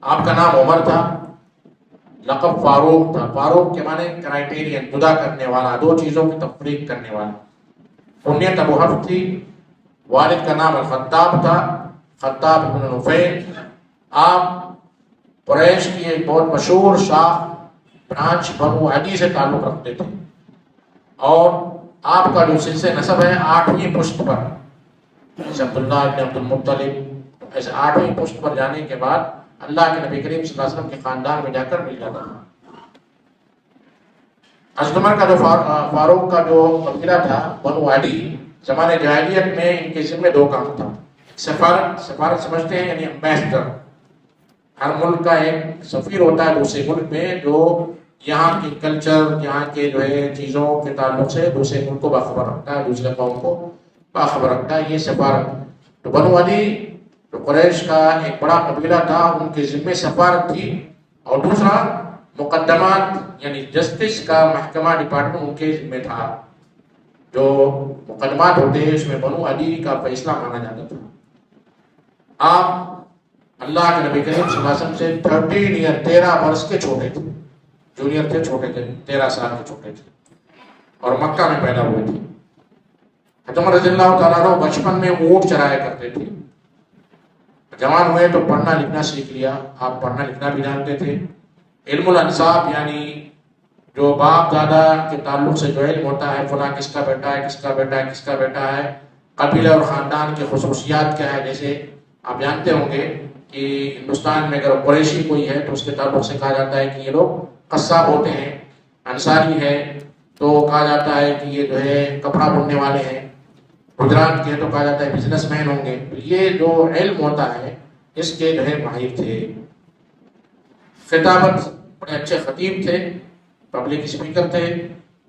آپ کا نام عمر تھا، لقب فاروق تھا. فاروق کے معنی کرائٹیرین، جدا کرنے والا، دو چیزوں کی تفریق کرنے والا. کنیت ابو حفص تھی. والد کا نام الخطاب تھا، خطاب بن نفیل. آپ قریش کی ایک بہت مشہور شاخ برانچ بنو عدی سے تعلق رکھتے تھے، اور آپ کا جو سلسلہ نسب ہے 8ویں پشت پر، جیسے عبداللہ ابن عبد المطلب، ایسے 8ویں پشت پر جانے کے بعد اللہ کے نبی کریم صلی اللہ علیہ وسلم کے خاندان میں جا کر مل جاتا تھا. حضرت عمر کا جو فاروق کا جو قبیلہ تھا بنو عدی، زمانے جاہلیت میں ان کے ذمہ دو کام تھا. سفارت سمجھتے ہیں یعنی امبیسڈر. ہر ملک کا ایک سفیر ہوتا ہے دوسرے ملک میں، جو یہاں کے کلچر، یہاں کے جو ہے چیزوں کے تعلق سے دوسرے ملک کو باخبر رکھتا ہے، دوسرے قوم کو باخبر رکھتا ہے. یہ سفارت. تو بنو عدی جو قریش کا ایک بڑا قبیلہ تھا، ان کے ذمے سفارت تھی. اور دوسرا مقدمات یعنی جسٹس کا محکمہ ڈپارٹمنٹ ان کے ذمہ تھا. جو مقدمات ہوتے ہیں اس میں بنو عدی کا فیصلہ مانا جاتا تھا. آپ اللہ کے نبی کریم صلی اللہ علیہ وسلم سے 13 برس کے چھوٹے تھے، جونیئر تھے، چھوٹے تھے، 13 سال کے چھوٹے تھے، اور مکہ میں پیدا ہوئے تھے. حضرت عمر رضی اللہ تعالیٰ عنہ بچپن میں اونٹ چرایا کرتے تھے. جوان ہوئے تو پڑھنا لکھنا سیکھ لیا. آپ پڑھنا لکھنا بھی جانتے تھے. علم الانساب یعنی جو باپ دادا کے تعلق سے جو علم ہوتا ہے، فلاں کس کا بیٹا ہے، کس کا بیٹا ہے، کس کا بیٹا ہے، قبیلہ اور خاندان کی خصوصیات کیا ہے. جیسے آپ جانتے ہوں گے کہ ہندوستان میں اگر قریشی کوئی ہے تو اس کے تعلق سے کہا جاتا ہے کہ یہ لوگ قصاب ہوتے ہیں. انصاری ہے تو کہا جاتا ہے کہ یہ جو ہے کپڑا بننے والے ہیں. گجرات کے تو کہا جاتا ہے بزنس مین ہوں گے. یہ جو علم ہوتا ہے اس کے جو ہے ماہر تھے. خطابت بڑے اچھے خطیب تھے، پبلک اسپیکر تھے،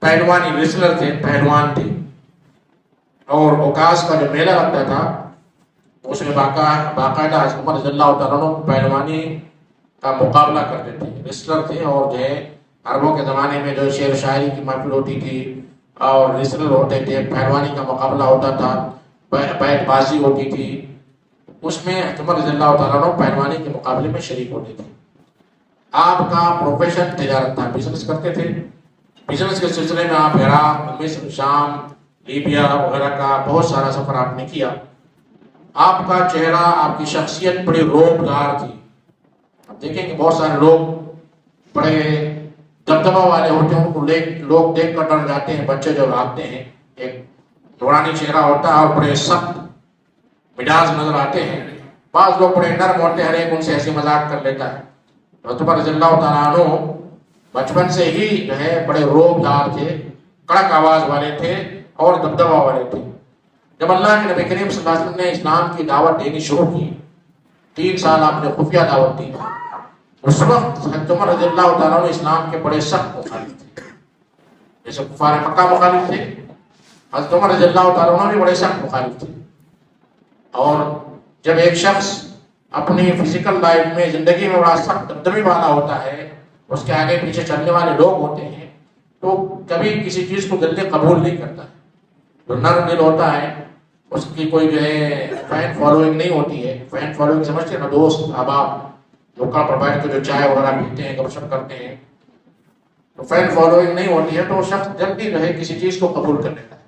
پہلوانی ریسلر تھے، پہلوان تھے. اور اوکاس کا جو میلہ لگتا تھا اس میں باقاعدہ حضرت عمر رضی اللہ تعالیٰ عنہ پہلوانی کا مقابلہ کرتے تھے. ریسلر تھے، اور جو ہے عربوں کے زمانے میں جو شعر و شاعری کی محفل ہوتی تھی اور ریسلر ہوتے تھے، پہلوانی کا مقابلہ ہوتا تھا، بیٹ بازی ہوتی تھی، اس میں حضرت عمر رضی اللہ تعالیٰ عنہ پہلوانی کے مقابلے میں شریک ہوتے تھے. آپ کا پروفیشن تجارت تھا، بزنس کرتے تھے. بزنس کے سلسلے میں آپ عراق، مصر، شام، لیبیا وغیرہ کا بہت سارا سفر آپ نے کیا. آپ کا چہرہ، آپ کی شخصیت بڑی روبدار تھی. آپ دیکھیں کہ بہت سارے لوگ بڑے دبدبہ والے ہوتے ہیں، ان کو لوگ دیکھ کر ڈر جاتے ہیں. بچے جو بھاگتے ہیں، ایک نورانی چہرہ ہوتا ہے اور بڑے سخت مزاج نظر آتے ہیں. بعض لوگ بڑے نرم ہوتے ہیں، ہر ایک ان سے ہنسی مذاق کر لیتا ہے. حضرت عمر رضی اللہ تعالیٰ عنہ بچپن سے ہی جو ہے بڑے روبدار تھے، کڑک آواز والے تھے اور دبدبہ والے تھے. جب اللہ کے نبی کریم صلی اللہ علیہ وسلم نے اسلام کی دعوت دینی شروع کی، 3 سال آپ نے خفیہ دعوت دی. اس وقت حضرت عمر رضی اللہ تعالیٰ عنہ اسلام کے بڑے سخت مخالف تھے. جیسے کفار مکہ مخالف تھے، حضرت عمر رضی اللہ تعالیٰ عنہ بھی بڑے سخت مخالف تھے. اور جب ایک شخص اپنی فزیکل لائف میں، زندگی میں بڑا سخت دبدبے والا ہوتا ہے، اس کے آگے پیچھے چلنے والے لوگ ہوتے ہیں، تو کبھی کسی چیز کو جلدی قبول نہیں کرتا. جو نرم دل ہوتا ہے اس کی کوئی جو ہے فین فالوئنگ نہیں ہوتی ہے. فین فالوئنگ سمجھتے ہیں نا، دوست احباب دکان پر بیٹھ کے جو چائے وغیرہ پیتے ہیں، گپ شپ کرتے ہیں، تو فین فالوئنگ نہیں ہوتی ہے تو شخص جلدی جو ہے کسی چیز کو قبول کر لیتا ہے.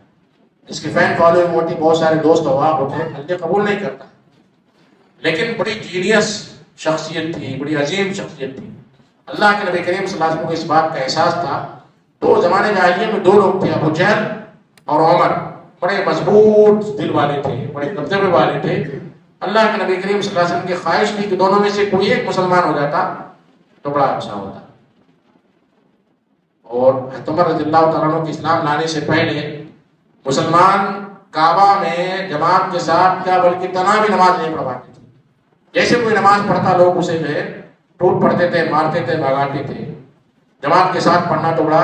جس کی فین فالوئنگ ہوتی ہے، بہت سارے دوست احباب ہوتے ہیں، جلدی قبول نہیں کرتا. لیکن بڑی جینیس شخصیت تھی، بڑی عظیم شخصیت تھی. اللہ کے نبی کریم صلی اللہ علیہ وسلم کو اس بات کا احساس تھا. تو زمانے جاہلیت میں 2 لوگ تھے، ابو جہل اور عمر. بڑے مضبوط دل والے تھے، بڑے دبدبے والے تھے. اللہ کے نبی کریم صلی اللہ علیہ وسلم کی خواہش تھی کہ دونوں میں سے کوئی ایک مسلمان ہو جاتا تو بڑا اچھا ہوتا. اور حضرت عمر رضی اللہ تعالیٰ عنہ کے اسلام لانے سے پہلے مسلمان کعبہ میں جماعت کے ساتھ کیا بلکہ تنہا نماز نہیں پڑھواتے تھے. جیسے کوئی نماز پڑھتا لوگ اسے جو ہے ٹوٹ پڑتے تھے، مارتے تھے، بھگاتے تھے. جماعت کے ساتھ پڑھنا تو بڑا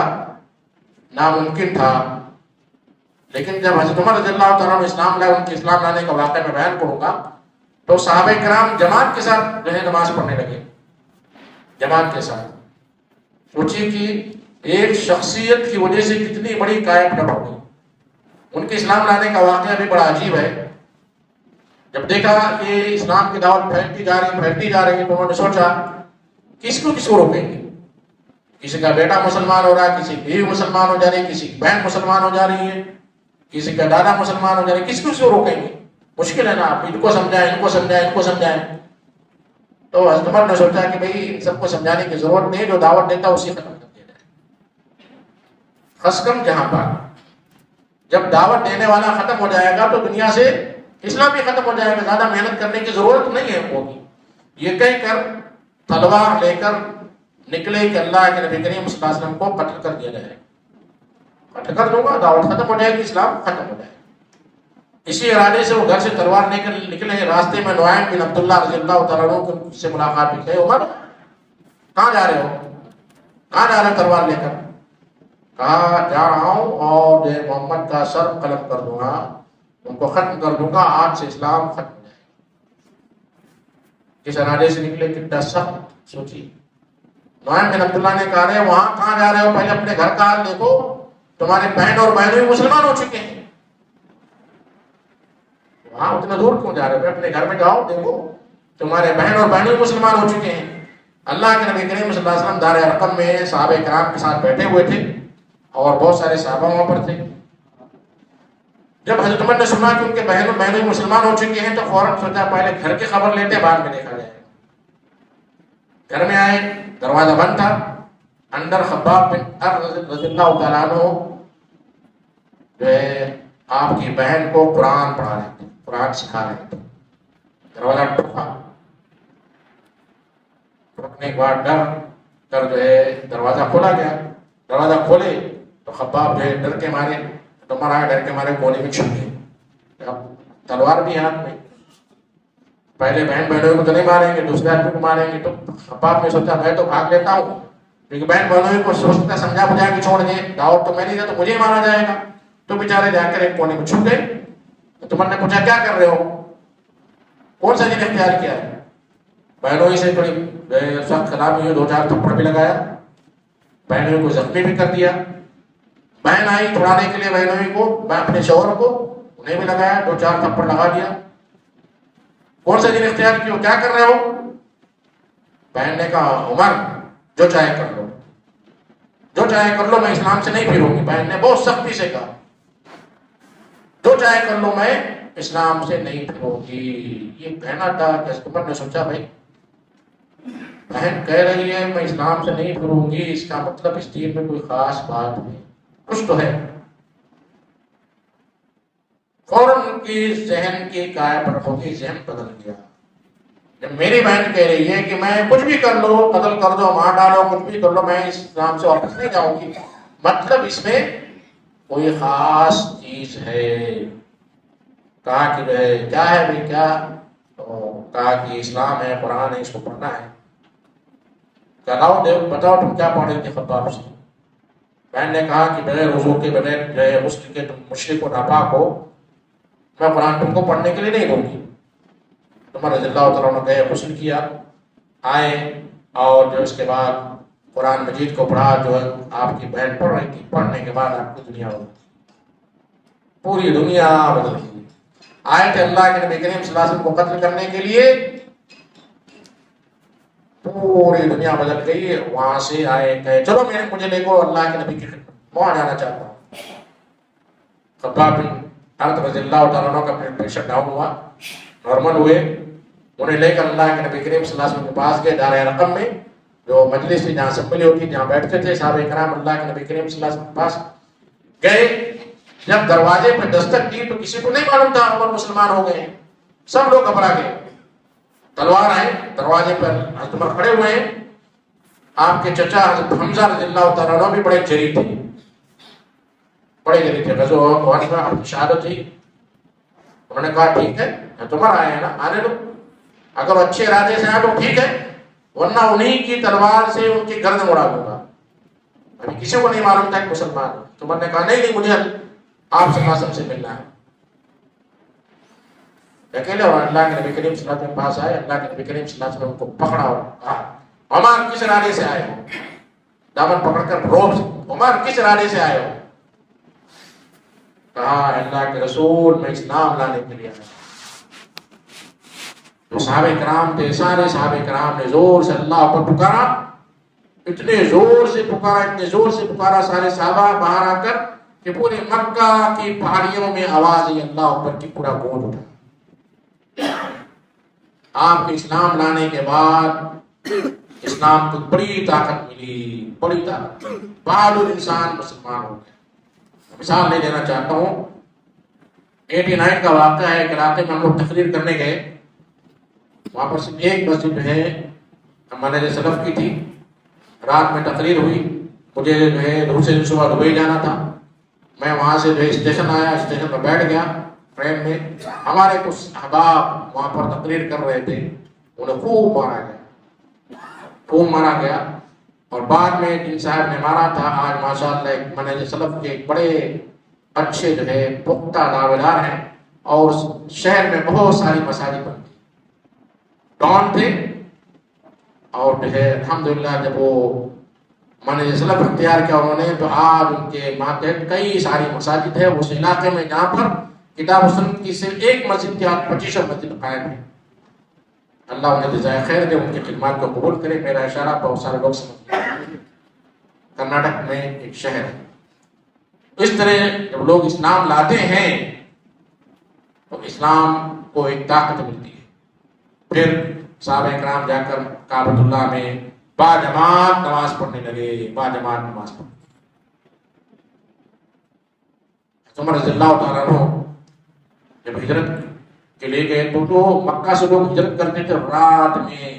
ناممکن تھا. لیکن جب حضرت عمر رضی اللہ تعالیٰ عنہ اسلام لائے، ان کے اسلام لانے کا واقعہ میں بیان کروں گا، تو صحابہ کرام جماعت کے ساتھ جو ہے نماز پڑھنے لگے. جماعت کے ساتھ سوچیے کہ ایک شخصیت کی وجہ سے کتنی بڑی قائم ڈب ہو گئی. ان کے اسلام لانے کا واقعہ بھی بڑا عجیب ہے. جب دیکھا کہ اسلام کی دعوت پھیلتی جا رہی ہے تو انہوں نے سوچا کس کو روکیں گے. کسی کا بیٹا مسلمان ہو رہا ہے, کسی کی بیوی مسلمان ہو جا رہی ہے, کسی کی بہن مسلمان ہو جا رہی ہے, کسی کا دادا مسلمان ہو جا رہا ہے, کس کو روکیں گے؟ مشکل ہے نا, آپ ان کو سمجھائیں. تو حضرت عمر نے سوچا کہ بھئی ان سب کو سمجھانے کی ضرورت نہیں, جو دعوت دیتا اسی ختم کر دیا جائے. خاص کم جہاں پر جب دعوت دینے والا ختم ہو جائے گا تو دنیا سے اسلام بھی ختم ہو جائے گا, زیادہ محنت کرنے کی ضرورت نہیں ہے ہوگی. یہ کہہ کر تلوار لے کر نکلے کہ اللہ کے نبی کریم صلی اللہ علیہ وسلم کو قتل کر دیا جائے. قتل کر دوں گا, دعوت ختم ہو جائے گی, اسلام ختم ہو جائے گا. اسی ارادے سے وہ گھر سے تلوار لے کر نکلے. راستے میں نعیم بن عبداللہ رضی اللہ تعالیٰ عنہ سے ملاقات بھی کی. عمر کہاں جا رہے ہو تلوار لے کر؟ کہا جا رہا ہوں اور جو محمد کا سر قلم کر دوں گا, ان کو ختم کر دوں گا, آج سے اسلام ختم ہو جائے گا. کس ارادے سے نکلے, کتنا سخت سوچی. نعیم بن عبداللہ نے کہا رہے وہاں کہاں جا رہے ہو, پہلے اپنے گھر کا حال دیکھو, تمہارے بہن اور بہنوں بھی مسلمان ہو چکے ہیں. وہاں اتنا دور کیوں جا رہے ہو, اپنے گھر میں جاؤ, دیکھو تمہارے بہن اور بہنوں بھی مسلمان ہو چکے ہیں. اللہ کے نبی کریم صلی اللہ علیہ وسلم دار ارقم میں صحابہ کرام کے ساتھ بیٹھے ہوئے تھے اور بہت سارے صحابہ وہاں پر تھے. جب حضرت عمر نے سنا کہ ان کے بہنوں مسلمان ہو چکے ہیں تو فوراً سوچا پہلے گھر کی خبر لیتے, بعد میں دیکھا جائے. گھر میں آئے, دروازہ بند تھا. اندر خباب بن رضی اللہ تعالیٰ عنہ جو ہے آپ کی بہن کو قرآن پڑھا رہے تھے, قرآن سکھا رہے تھے. دروازہ ٹوٹا, ٹوٹنے کے بعد ڈر کر جو ہے دروازہ کھولا گیا. دروازہ کھولے تو خباب جو ہے ڈر کے مارے, ڈر کے مارے کونے میں چھپ گئے. اب تلوار بھی ہاتھ میں, پہلے بہنوں کو تو نہیں ماریں گے, دوسرے آدمی کو ماریں گے. تو خباب نے سوچا میں تو بھاگ لیتا ہوں, کیونکہ بہنوں کو سوچتا سمجھا بجھا کے چھوڑ دیں, دعوت تو میں نہیں دیا تو مجھے ہی مارا جائے گا. تو بیچارے جا کر ایک کونے میں چھپ گئے. تو تمہارے نے پوچھا کیا کر رہے ہو, کون سا دین اختیار کیا ہے؟ بہنوں سے تھوڑی سخت کلام ہوئی, 2-4 تھپڑ بھی لگایا, بہنوں کو زخمی بھی کر دیا. بہن آئی چھڑانے کے لیے بہنوں کو, اپنے شوہر کو, انہیں بھی لگایا, 2-4 تھپڑ لگا دیا. کون سا دین اختیار کیا, کیا کر رہے ہو؟ بہن نے کہا عمر جو چاہے کر لو, جو چاہے کر لو, میں اسلام سے نہیں پھروں گی. بہن نے بہت سختی سے کہا جو چاہے کر لو, میں اسلام سے نہیں پھروں گی. یہ کہنا تھا کہ عمر نے سوچا بھائی بہن کہہ رہی ہے میں اسلام سے نہیں پھروں گی, اس کا مطلب اس دین میں کوئی خاص بات ہے, کچھ تو ہے. فوراً ان کی ذہن کی کائے پر ہوگی, ذہن بدل گیا. جب میری بہن کہہ رہی ہے کہ میں کچھ بھی کر لو, قتل کر دو, مار ڈالو, کچھ بھی کر لو, میں اسلام سے واپس نہیں جاؤں گی, مطلب اس میں کوئی خاص چیز ہے. کہا کہ کیا ہے بھائی کیا؟ تو کہا کہ اسلام ہے, قرآن ہے, اس کو پڑھنا ہے. کہاؤ بتاؤ تم کیا پڑھ رہے تھے خطاب سے؟ بہن نے کہا کہ بغیر وضو کے, بغیر غسل کے تم مشرک و ناپاک ہو, میں قرآن تم کو پڑھنے کے لیے نہیں دوں گی. عمر رضی اللہ تعالیٰ عنہ گئے, غسل کیا, آئے اور جو اس کے بعد قرآن مجید کو پڑھا جو آپ کی بہن پڑھ رہی تھی. پڑھنے کے بعد آپ کی دنیا بدل گئی, پوری دنیا بدل گئی. آئے تھے اللہ کے نبی کریم صلی اللہ علیہ وسلم کو قتل کرنے کے لیے, پوری دنیا بدل گئی. وہاں سے آئے کہ چلو مجھے لے کو اللہ کے نبی کی خدمت, وہاں جانا چاہتا ہوں. خباب بن ارد رضی اللہ تعالیٰ عنہ کا پریشر ڈاؤن ہوا, نارمل ہوئے. انہیں لے کر اللہ کے نبی کریم صلی اللہ علیہ وسلم کے پاس گئے, دار ارقم میں جو مجلس تھی, جہاں اسمبلی ہوتی, جہاں بیٹھتے تھے صحابہ کرام. اللہ کے نبی کریم صلی اللہ علیہ وسلم کے پاس گئے. جب دروازے پہ دستک دی تو کسی کو نہیں معلوم تھا عمر مسلمان ہو گئے. سب لوگ گھبرا گئے. تلوار آئے, دروازے پر حضرت عمر کھڑے ہوئے ہیں. آپ کے چچا حضرت حمزہ رضی اللہ تعالیٰ عنہ بھی بڑے جری تھے, غزوہ احد میں شہادت تھی. انہوں نے کہا ٹھیک ہے, تمہار آئے ہیں نا, آنے دو, اگر اچھے ارادے سے آئے تو ٹھیک ہے, ورنہ انہی کی تلوار سے ان کی گردن اڑا دوں گا. ابھی کسی کو نہیں معلوم تھا کہ مسلمان ہے. تو عمر نے کہا نہیں مجھے آپ سے قاسم سے ملنا ہے. اکیلے اور اللہ کے نبی کریم صلی اللہ علیہ وسلم کے پاس آئے. اللہ کے نبی کریم صلی اللہ علیہ وسلم کو پکڑا اور کہا عمر کس ارادے سے آئے ہو؟ دامن پکڑ کر روب سے, عمر کس ارادے سے آئے ہو؟ کہا اللہ کے رسول میں اسلام لانے کے لیے آیا. جو صحابہ کرام تھے سارے صحابہ کرام نے زور سے اللہ پر پکارا، اتنے زور سے پکارا، اتنے زور سے پکارا سارے صحابہ باہر آ کر کہ پورے مکہ کی پہاڑیوں میں آواز ہے اللہ اکبر کی پورا گونج اٹھا۔ آپ کے اسلام لانے کے بعد اسلام کو بڑی طاقت ملی، بڑی طاقت، بہادر انسان مسلمان ہو گئے۔ مثال لے لینا چاہتا ہوں، 89 کا واقعہ ہے کہ علاقے میں ہم لوگ تقریر کرنے گئے، وہاں پر صرف ایک مسجد جو ہے ہمارے سلف کی تھی، رات میں تقریر ہوئی، مجھے جو ہے دوسرے دن صبح دبئی جانا تھا، میں وہاں سے جو ہے اسٹیشن آیا، اسٹیشن پر بیٹھ گیا ٹرین میں، ہمارے کچھ احباب وہاں پر تقریر کر رہے تھے، انہیں خوب مارا گیا، اور بعد میں جن صاحب نے مارا تھا آج ماشاءاللہ ایک منہج سلف کے ایک بڑے اچھے جو ہے پختہ دعویدار ہیں، اور شہر میں بہت ساری مساجد بن گئی، ڈان تھے، اور جو ہے الحمدللہ جب وہ منہج سلف اختیار کیا انہوں نے، تو آج ان کے ماتحت کئی ساری مساجد ہے اس علاقے میں جہاں پر کتاب و سنت کی صرف ایک مسجد کی آج 25 مسجد قائم ہے۔ اللہ انہیں جزائے خیر دے، ان کی خدمات کو قبول کرے۔ میرا اشارہ بہت سارے لوگ سمجھ گئے، کرناٹک میں ایک شہر ہے۔ اس طرح جب لوگ اسلام لاتے ہیں تو اسلام کو ایک طاقت ملتی ہے۔ پھر صحابہ کرام جا کر کعبۃ اللہ میں باجماعت نماز پڑھنے لگے، باجماعت نماز پڑھنے۔ عمر رضی اللہ تعالیٰ عنہ جب ہجرت کے لیے گئے تو مکہ سے لوگ ہجرت کرتے تھے، رات میں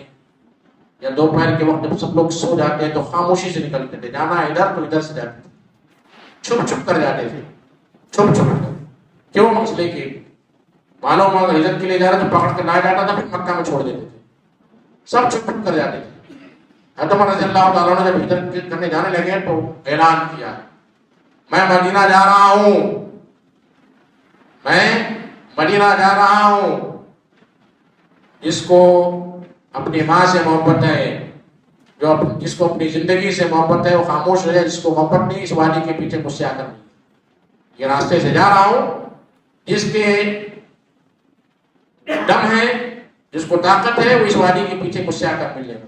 یا دوپہر کے وقت جب سب لوگ سو جاتے ہیں تو خاموشی سے نکلتے تھے، جانا ادھر تو ادھر سے جاتے تھے، چھپ چھپ کر جاتے تھے، چھپ چھپ کر۔ کیوں؟ مسئلے کی معلوم اگر ہجرت کے لیے جا رہے تو پکڑ کر لایا جاتا تھا، پھر مکہ میں چھوڑ دیتے تھے، سب چھپ چھپ کر جاتے تھے۔ حضرت عمر رضی اللہ تعالیٰ عنہ جب ہجرت کرنے جانے لگے تو اعلان کیا، میں مدینہ جا رہا ہوں، میں مدینہ جا رہا ہوں، جس کو اپنی ماں سے محبت ہے، جس کو اپنی زندگی سے محبت ہے وہ خاموش رہے، جس کو محبت نہیں اس وادی کے پیچھے مجھ سے آ کر نہیں، یہ راستے سے جا رہا ہوں، جس کے دم ہے، جس کو طاقت ہے وہ اس وادی کے پیچھے مجھ سے آ کر ملے گا۔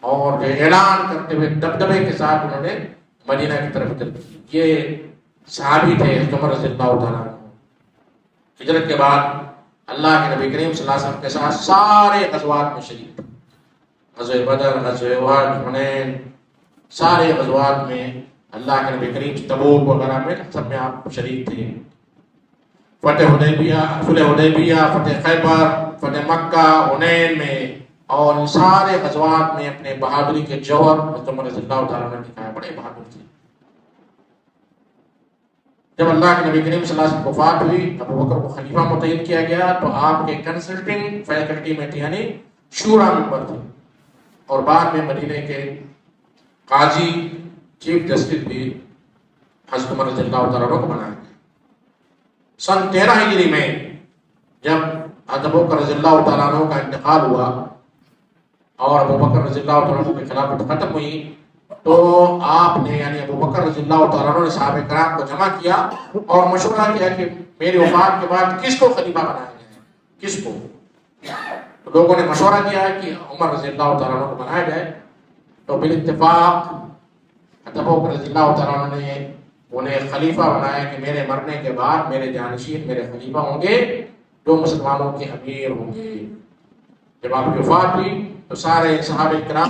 اور اعلان کرتے ہوئے دبدبے کے ساتھ انہوں نے مدینہ کی طرف ہجرت کی۔ یہ صحابی تھے حضرت عمر رضی اللہ تعالیٰ عنہ۔ ہجرت کے بعد اللہ کے نبی کریم صلی اللہ علیہ وسلم کے ساتھ سارے غزوات میں شریک تھے، غزوہ بدر، غزوہ احد، حنین، سارے غزوات میں اللہ کے نبی کریم تبوک وغیرہ میں سب میں آپ شریک تھے۔ فتح حدیبیہ، صلح حدیبیہ، فتح خیبر، فتح مکہ، حنین میں اور ان سارے غزوات میں اپنے بہادری کے جوہر حضرت عمر رضی اللہ تعالیٰ نے دکھایا، بڑے بہادر تھے۔ جب اللہ کے نبی کریم صلی اللہ علیہ وسلم کی وفات ہوئی، ابو بکر کو خلیفہ متعین کیا گیا، تو آپ کے کنسلٹنگ فیکلٹی میں تھے، یعنی شورا ممبر تھے، اور بعد میں مدینے کے قاضی چیف جسٹس بھی حضرت عمر رضی اللہ تعالیٰ عنہ کو بنایا گیا۔ سن 13 ہجری میں جب حضرت ابو بکر رضی اللہ تعالیٰ عنہ کا انتقال ہوا اور ابو بکر رضی اللہ تعالیٰ عنہ کی خلافت ختم ہوئی، تو آپ نے یعنی ابو بکر رضی اللہ تعالیٰ عنہ نے صحابہ کرام کو جمع کیا اور مشورہ کیا کہ میری وفات کے بعد کس کو خلیفہ بنایا جائے، کس کو؟ تو لوگوں نے مشورہ کیا کہ عمر رضی اللہ تعالیٰ عنہ کو بنایا جائے، تو بالاتفاق ابو بکر رضی اللہ تعالیٰ عنہ نے انہیں خلیفہ بنایا کہ میرے مرنے کے بعد میرے جانشین میرے خلیفہ ہوں گے، جو مسلمانوں کے امیر ہوں گے۔ جب آپ کی وفات ہوئی تو سارے صحابہ کرام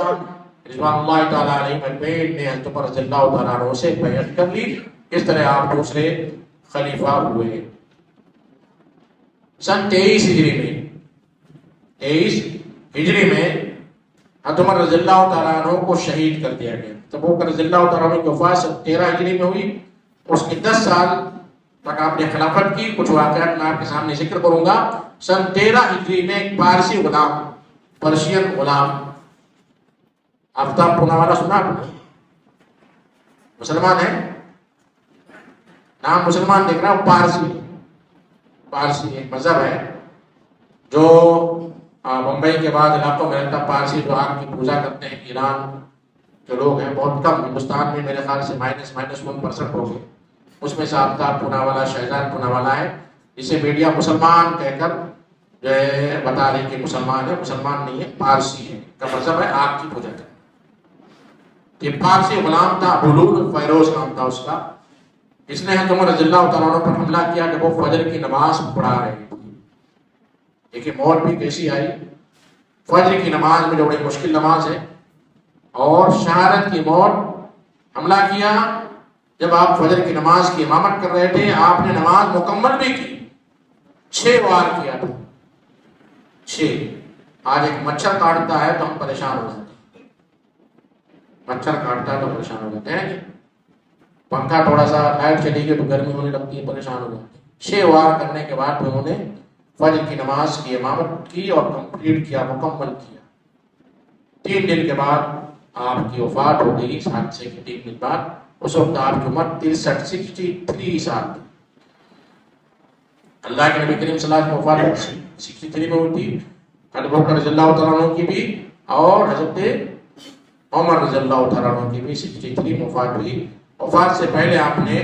رضوان اللہ تعالیٰ علیہ اجمعین نے حضرت عمر رضی اللہ تعالیٰ عنہ سے بیعت کر لی، اس طرح آپ دوسرے خلیفہ ہوئے۔ سن 23 ہجری میں حضرت عمر رضی اللہ تعالیٰ عنہ کو شہید کر دیا گیا۔ ابو بکر رضی اللہ تعالیٰ عنہ کی وفات سن 13 ہجری میں ہوئی، اس کے 10 سال تک آپ نے خلافت کی۔ کچھ واقعات میں آپ کے سامنے ذکر کروں گا۔ سن 13 ہجری میں ایک پارسی غلام، پرشین غلام، آفتاب پوناوالا سنا آپ نے؟ مسلمان ہے، نام مسلمان دیکھ رہا ہے، پارسی ایک مذہب ہے جو ممبئی کے بعد علاقوں میں رہتا، پارسی جو آگ کی پوجا کرتے ہیں، ایران کے لوگ ہیں بہت کم، ہندوستان میں میرے خیال سے -1% ہو گئے، اس میں سے آفتاب پوناوالا، شہزاد پوناوالا ہے، جسے میڈیا مسلمان کہہ کر جو ہے بتا رہے کہ مسلمان ہے، مسلمان نہیں ہے، پارسی ہے، کا مذہب ہے آگ کی پوجا کرنا. یہ پارسی غلام تھا، بلول فیروز نام تھا اس کا. اس نے حضرت عمر رضی اللہ تعالیٰ عنہ پر حملہ کیا کہ وہ فجر کی نماز پڑھا رہے تھے. دیکھیے موت بھی کیسی آئی. فجر کی نماز میں جو بڑی مشکل نماز ہے، اور شہادت کی موت. حملہ کیا جب آپ فجر کی نماز کی امامت کر رہے تھے، آپ نے نماز مکمل بھی کی، 6 وار کیا تھا. 6. آج ایک مچھر کاٹتا ہے تو ہم پریشان ہو جاتے ہیں. مچھر کاٹتا ہے تو پریشان ہو جاتے ہیں. پنکھا تھوڑا سا لائٹ چلی گئی تو گرمی ہونے لگتی ہے، پریشان ہو جاتے ہیں. 6 وار کرنے کے بعد انہوں نے فجر کی نماز کی امامت کی اور کمپلیٹ کیا، مکمل کیا. 3 دن کے بعد آپ کی وفات ہو گئی. حادثے کے 3 دن بعد. اس وقت آپ کی عمر 63 سال تھی. اللہ کے نبی کریم صلی اللہ علیہ وسلم کی وفات 63 میں ہوئی تھی. حضرت بکر رضی اللہ تعالیٰ عنہ کی بھی اور حضرت عمر رضی اللہ تعالیٰ عنہ کی بھی 63 وفات ہوئی. وفات سے پہلے آپ نے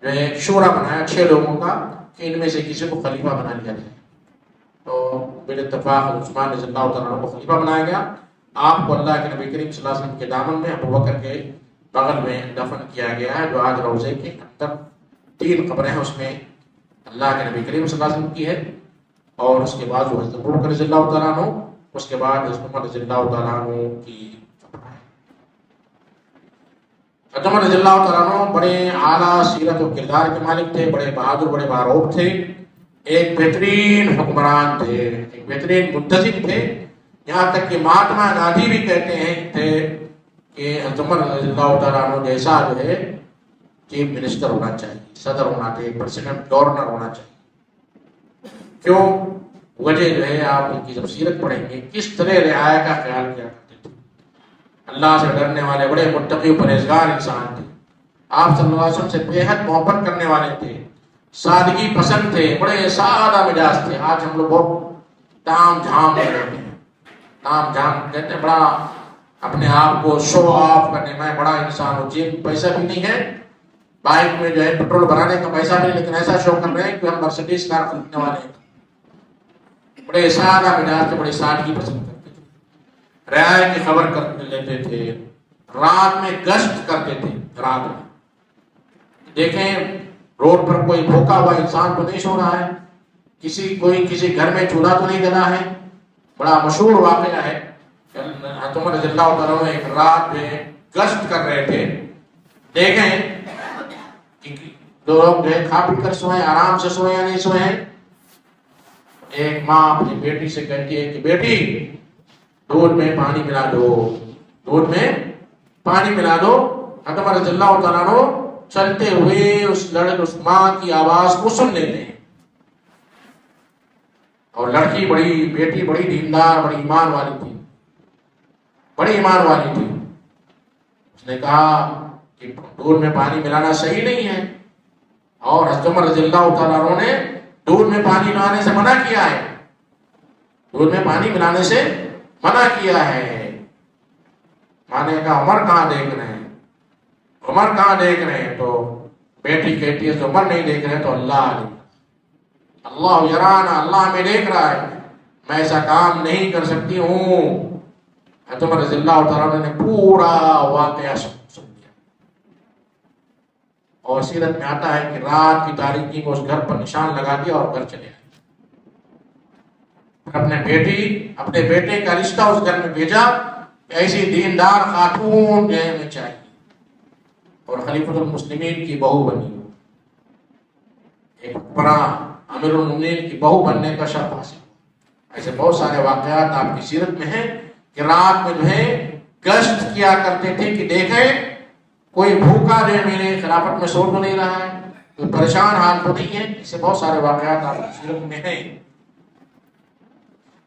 جو ہے شورا بنایا 6 لوگوں کا کہ ان میں سے کسی کو خلیفہ بنا لیا جائے. تو بالاتفاق عثمان رضی اللہ تعالیٰ عنہ کو خلیفہ بنایا گیا. آپ کو اللہ کے نبی کریم صلی اللہ علیہ وسلم کے دامن میں ابو بکر کے بغل میں دفن کیا گیا ہے، جو آج روضے کے اندر 3 قبریں ہیں. اس میں اللہ کے نبی کریم صلی اللہ علیہ وسلم کی ہے، اور اس کے بعد حضرت ابو بکر رضی اللہ تعالیٰ عنہ، اس کے بعد حضرت عمر رضی اللہ تعالیٰ عنہ کی. حضرت عمر رضی اللہ تعالیٰ عنہ بڑے اعلیٰ سیرت و کردار کے مالک تھے، بڑے بہادر، بڑے معروف تھے. ایک بہترین حکمران تھے، ایک بہترین منتظم تھے. یہاں تک کہ مہاتما گاندھی بھی کہتے ہیں تھے کہ حضرت عمر رضی اللہ تعالیٰ عنہ جیسا جو ہے چیف منسٹر ہونا چاہیے، صدر ہونا چاہیے، پریزیڈنٹ، گورنر ہونا چاہیے. کیوں؟ وجہ جو ہے آپ ان کی جب سیرت پڑھیں گے کس طرح رعایا کا خیال کیا کرتے تھے. اللہ سے ڈرنے والے بڑے متقی و پرہیزگار انسان تھے. آپ صلی اللہ علیہ وسلم سے بے حد محبت کرنے والے تھے، سادگی پسند تھے، بڑے سادہ مزاج تھے. آج ہم لوگ بہت تام جھام میں رہتے ہیں. تام جھام کہتے ہیں بڑا اپنے آپ کو شو آف کرنے میں، بڑا انسان ہو، جیب پیسہ بھی نہیں ہے، بائک میں جو ہے پیٹرول بھرانے کا پیسہ بھی نہیں، لیکن ایسا شو کر رہے ہیں کہ ہم مرسیڈیز کار خریدنے والے ہیں. بڑے سادہ مزاج تھے، بڑے سادگی پسند کرتے تھے. رعایا کی خبر کر لیتے تھے. رات میں گشت کرتے تھے. رات میں دیکھیں روڈ پر کوئی بھوکا ہوا انسان تو نہیں سو رہا ہے، کسی گھر میں چولہا تو نہیں جلا ہے. بڑا مشہور واقعہ ہے. حضرت عمر رضی اللہ تعالیٰ عنہ ایک رات میں گشت کر رہے تھے. دیکھیں کہ لوگ جو ہے کھا پی کر سوئے، آرام سے سوئے یا نہیں سوئے. ایک ماں اپنی بیٹی سے کہتی ہے کہ بیٹی دودھ میں پانی ملا دو، دودھ میں پانی ملا دو. حضرت عمر رضی اللہ تعالیٰ عنہ چلتے ہوئے اس ماں کی آواز کو سن لیتے ہیں. اور بیٹی بڑی دیندار، بڑی ایمان والی تھی، بڑی ایمان والی تھی. اس نے کہا کہ دودھ میں پانی ملانا صحیح نہیں ہے، اور حضرت عمر رضی اللہ تعالیٰ عنہ نے دودھ میں پانی ملانے سے منع کیا ہے. دودھ میں پانی ملانے سے منع کیا ہے. ماں نے کہا عمر کہاں دیکھ رہے ہیں، عمر کہاں دیکھ رہے ہیں؟ تو بیٹی کہتی ہے عمر نہیں دیکھ رہے تو اللہ اللہ یرانا، اللہ ہمیں دیکھ رہا ہے، میں ایسا کام نہیں کر سکتی ہوں. حضرت عمر رضی اللہ تعالیٰ نے پورا واقعہ سن لیا. اور سیرت میں آتا ہے کہ رات کی تاریکی میں اس گھر پر نشان لگا دیا اور گھر چلے آئے. اپنے بیٹے کا رشتہ اس گھر میں بھیجا، ایسی دیندار خاتون جو ہے میں چاہیے، اور خلیفۃ المسلمین کی بہو بنی. ایک بڑا امیر المومنین کی بہو بننے کا شرف حاصل. ایسے بہت سارے واقعات آپ کی سیرت میں ہیں کہ رات میں جو ہے گشت کیا کرتے تھے کہ دیکھیں کوئی بھوکا جو ہے میرے خلافت میں سو تو نہیں رہا ہے، کوئی پریشان حال تو نہیں ہے. ایسے بہت سارے واقعات آپ کی سیرت میں ہیں.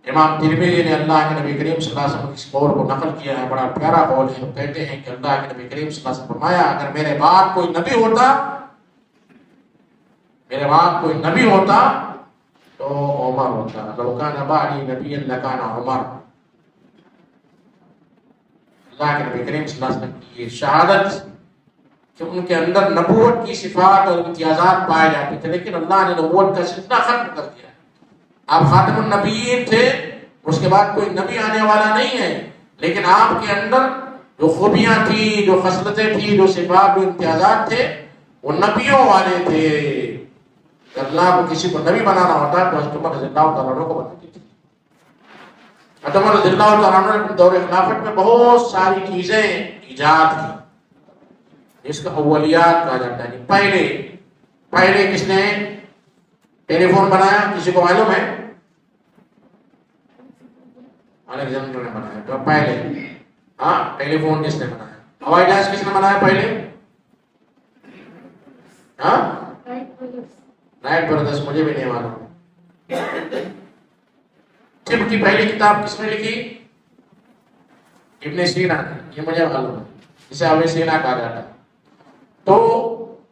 امام ترمذی نے اللہ کے نبی کریم صلی اللہ علیہ وسلم اس قول کو نقل کیا ہے، بڑا پیارا قول ہے. کہتے ہیں کہ اللہ کے نبی کریم صلی اللہ علیہ وسلم فرمایا اگر میرے بعد کوئی نبی ہوتا تو عمر ہوتا. لو کان بعدی نبی لکان عمر. اللہ کے نبی کریم صلی اللہ علیہ وسلم کی یہ شہادت کہ ان کے اندر نبوت کی صفات اور امتیازات پائے جاتے تھے، لیکن اللہ نے نبوت کا سلسلہ ختم کر دیا. آپ خاتم النبیین تھے، اس کے بعد کوئی نبی آنے والا نہیں ہے، لیکن آپ کے اندر جو خوبیاں تھیں، جو خصلتیں تھیں، جو صفات، جو امتیازات تھے، وہ نبیوں والے تھے۔ اللہ کو کسی کو نبی بنانا ہوتا تو حضرت عمر رضی اللہ تعالیٰ عنہ کو بناتی تھی۔ حضرت عمر رضی اللہ تعالیٰ عنہ نے دور خلافت میں بہت ساری چیزیں ایجاد کی، جس کا اولیات کہا جاتا ہے۔ پہلے کس نے ٹیلی فون بنایا؟ کسی کو معلوم ہے؟ الیگزینڈر نے بنایا تو پہلے۔ ہاں، ٹیلی فون کس نے بنایا؟ ہوائی جہاز کس نے بنایا پہلے؟ ہاں، رائٹ بردرز، مجھے بھی نہیں معلوم۔ طب کی پہلی کتاب کس نے لکھی؟ ابن سینا نے، یہ مجھے معلوم ہے، جسے ابن سینا کہا جاتا ہے۔ تو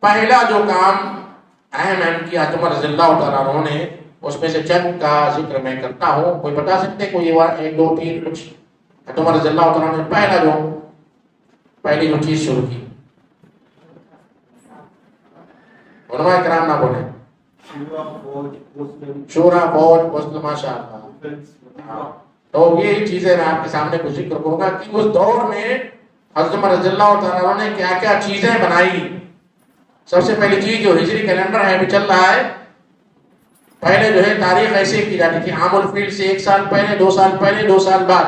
پہلا جو کام اہم کیا حضرت عمر رضی اللہ تعالیٰ عنہ نے، اس میں سے چند کا ذکر میں کرتا ہوں۔ کوئی بتا سکتے کوئی ایک دو تین کچھ؟ حضرت عمر رضی اللہ تعالیٰ عنہ نے پہلی جو چیز شروع کی، علماء کرام نہ بولے، شورا فوج غسل، ماشاء اللہ۔ تو یہ چیزیں میں آپ کے سامنے کچھ ذکر کروں گا کہ اس دور میں حضرت عمر رضی اللہ تعالیٰ عنہ نے کیا کیا چیزیں بنائی۔ سب سے پہلی چیز جو ہجری کیلنڈر ہے ابھی چل رہا ہے، پہلے جو ہے تاریخ ایسے کی جاتی تھی، عام الفیل سے 1 سال پہلے، 2 سال پہلے، 2 سال بعد،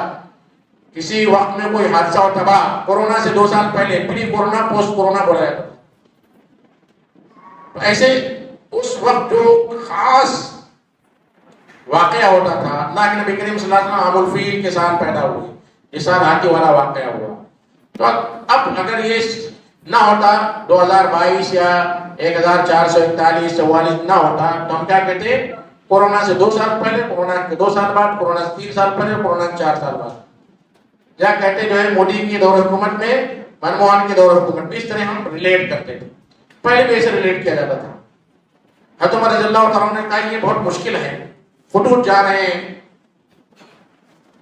کسی وقت میں کوئی حادثہ اور تباہ، کورونا سے 2 سال پہلے، پری کورونا، پوسٹ کورونا بولا جاتا تھا۔ تو ایسے اس وقت جو خاص واقعہ ہوتا تھا، اللہ کے نبی کریم صلی اللہ علیہ وسلم عام الفیل کے سال پیدا ہوئے، اس سال ہاتھی والا واقعہ ہوا۔ تو اب اگر یہ نہ ہوتا 2022 یا 1441 44 نہ ہوتا تو ہم کیا کہتے؟ کورونا سے 2 سال پہلے، کورونا کے 2 سال بعد، کورونا سے 3 سال پہلے، کورونا کے 4 سال بعد، یا کہتے جو ہے مودی کی دور حکومت میں، منموہن کی دور حکومت میں، اس طرح ہم ریلیٹ کرتے تھے۔ پہلے بھی ایسے ریلیٹ کیا جاتا تھا۔ حضرت عمر رضی اللہ تعالیٰ نے کہا یہ بہت مشکل ہے، خطوط جا رہے ہیں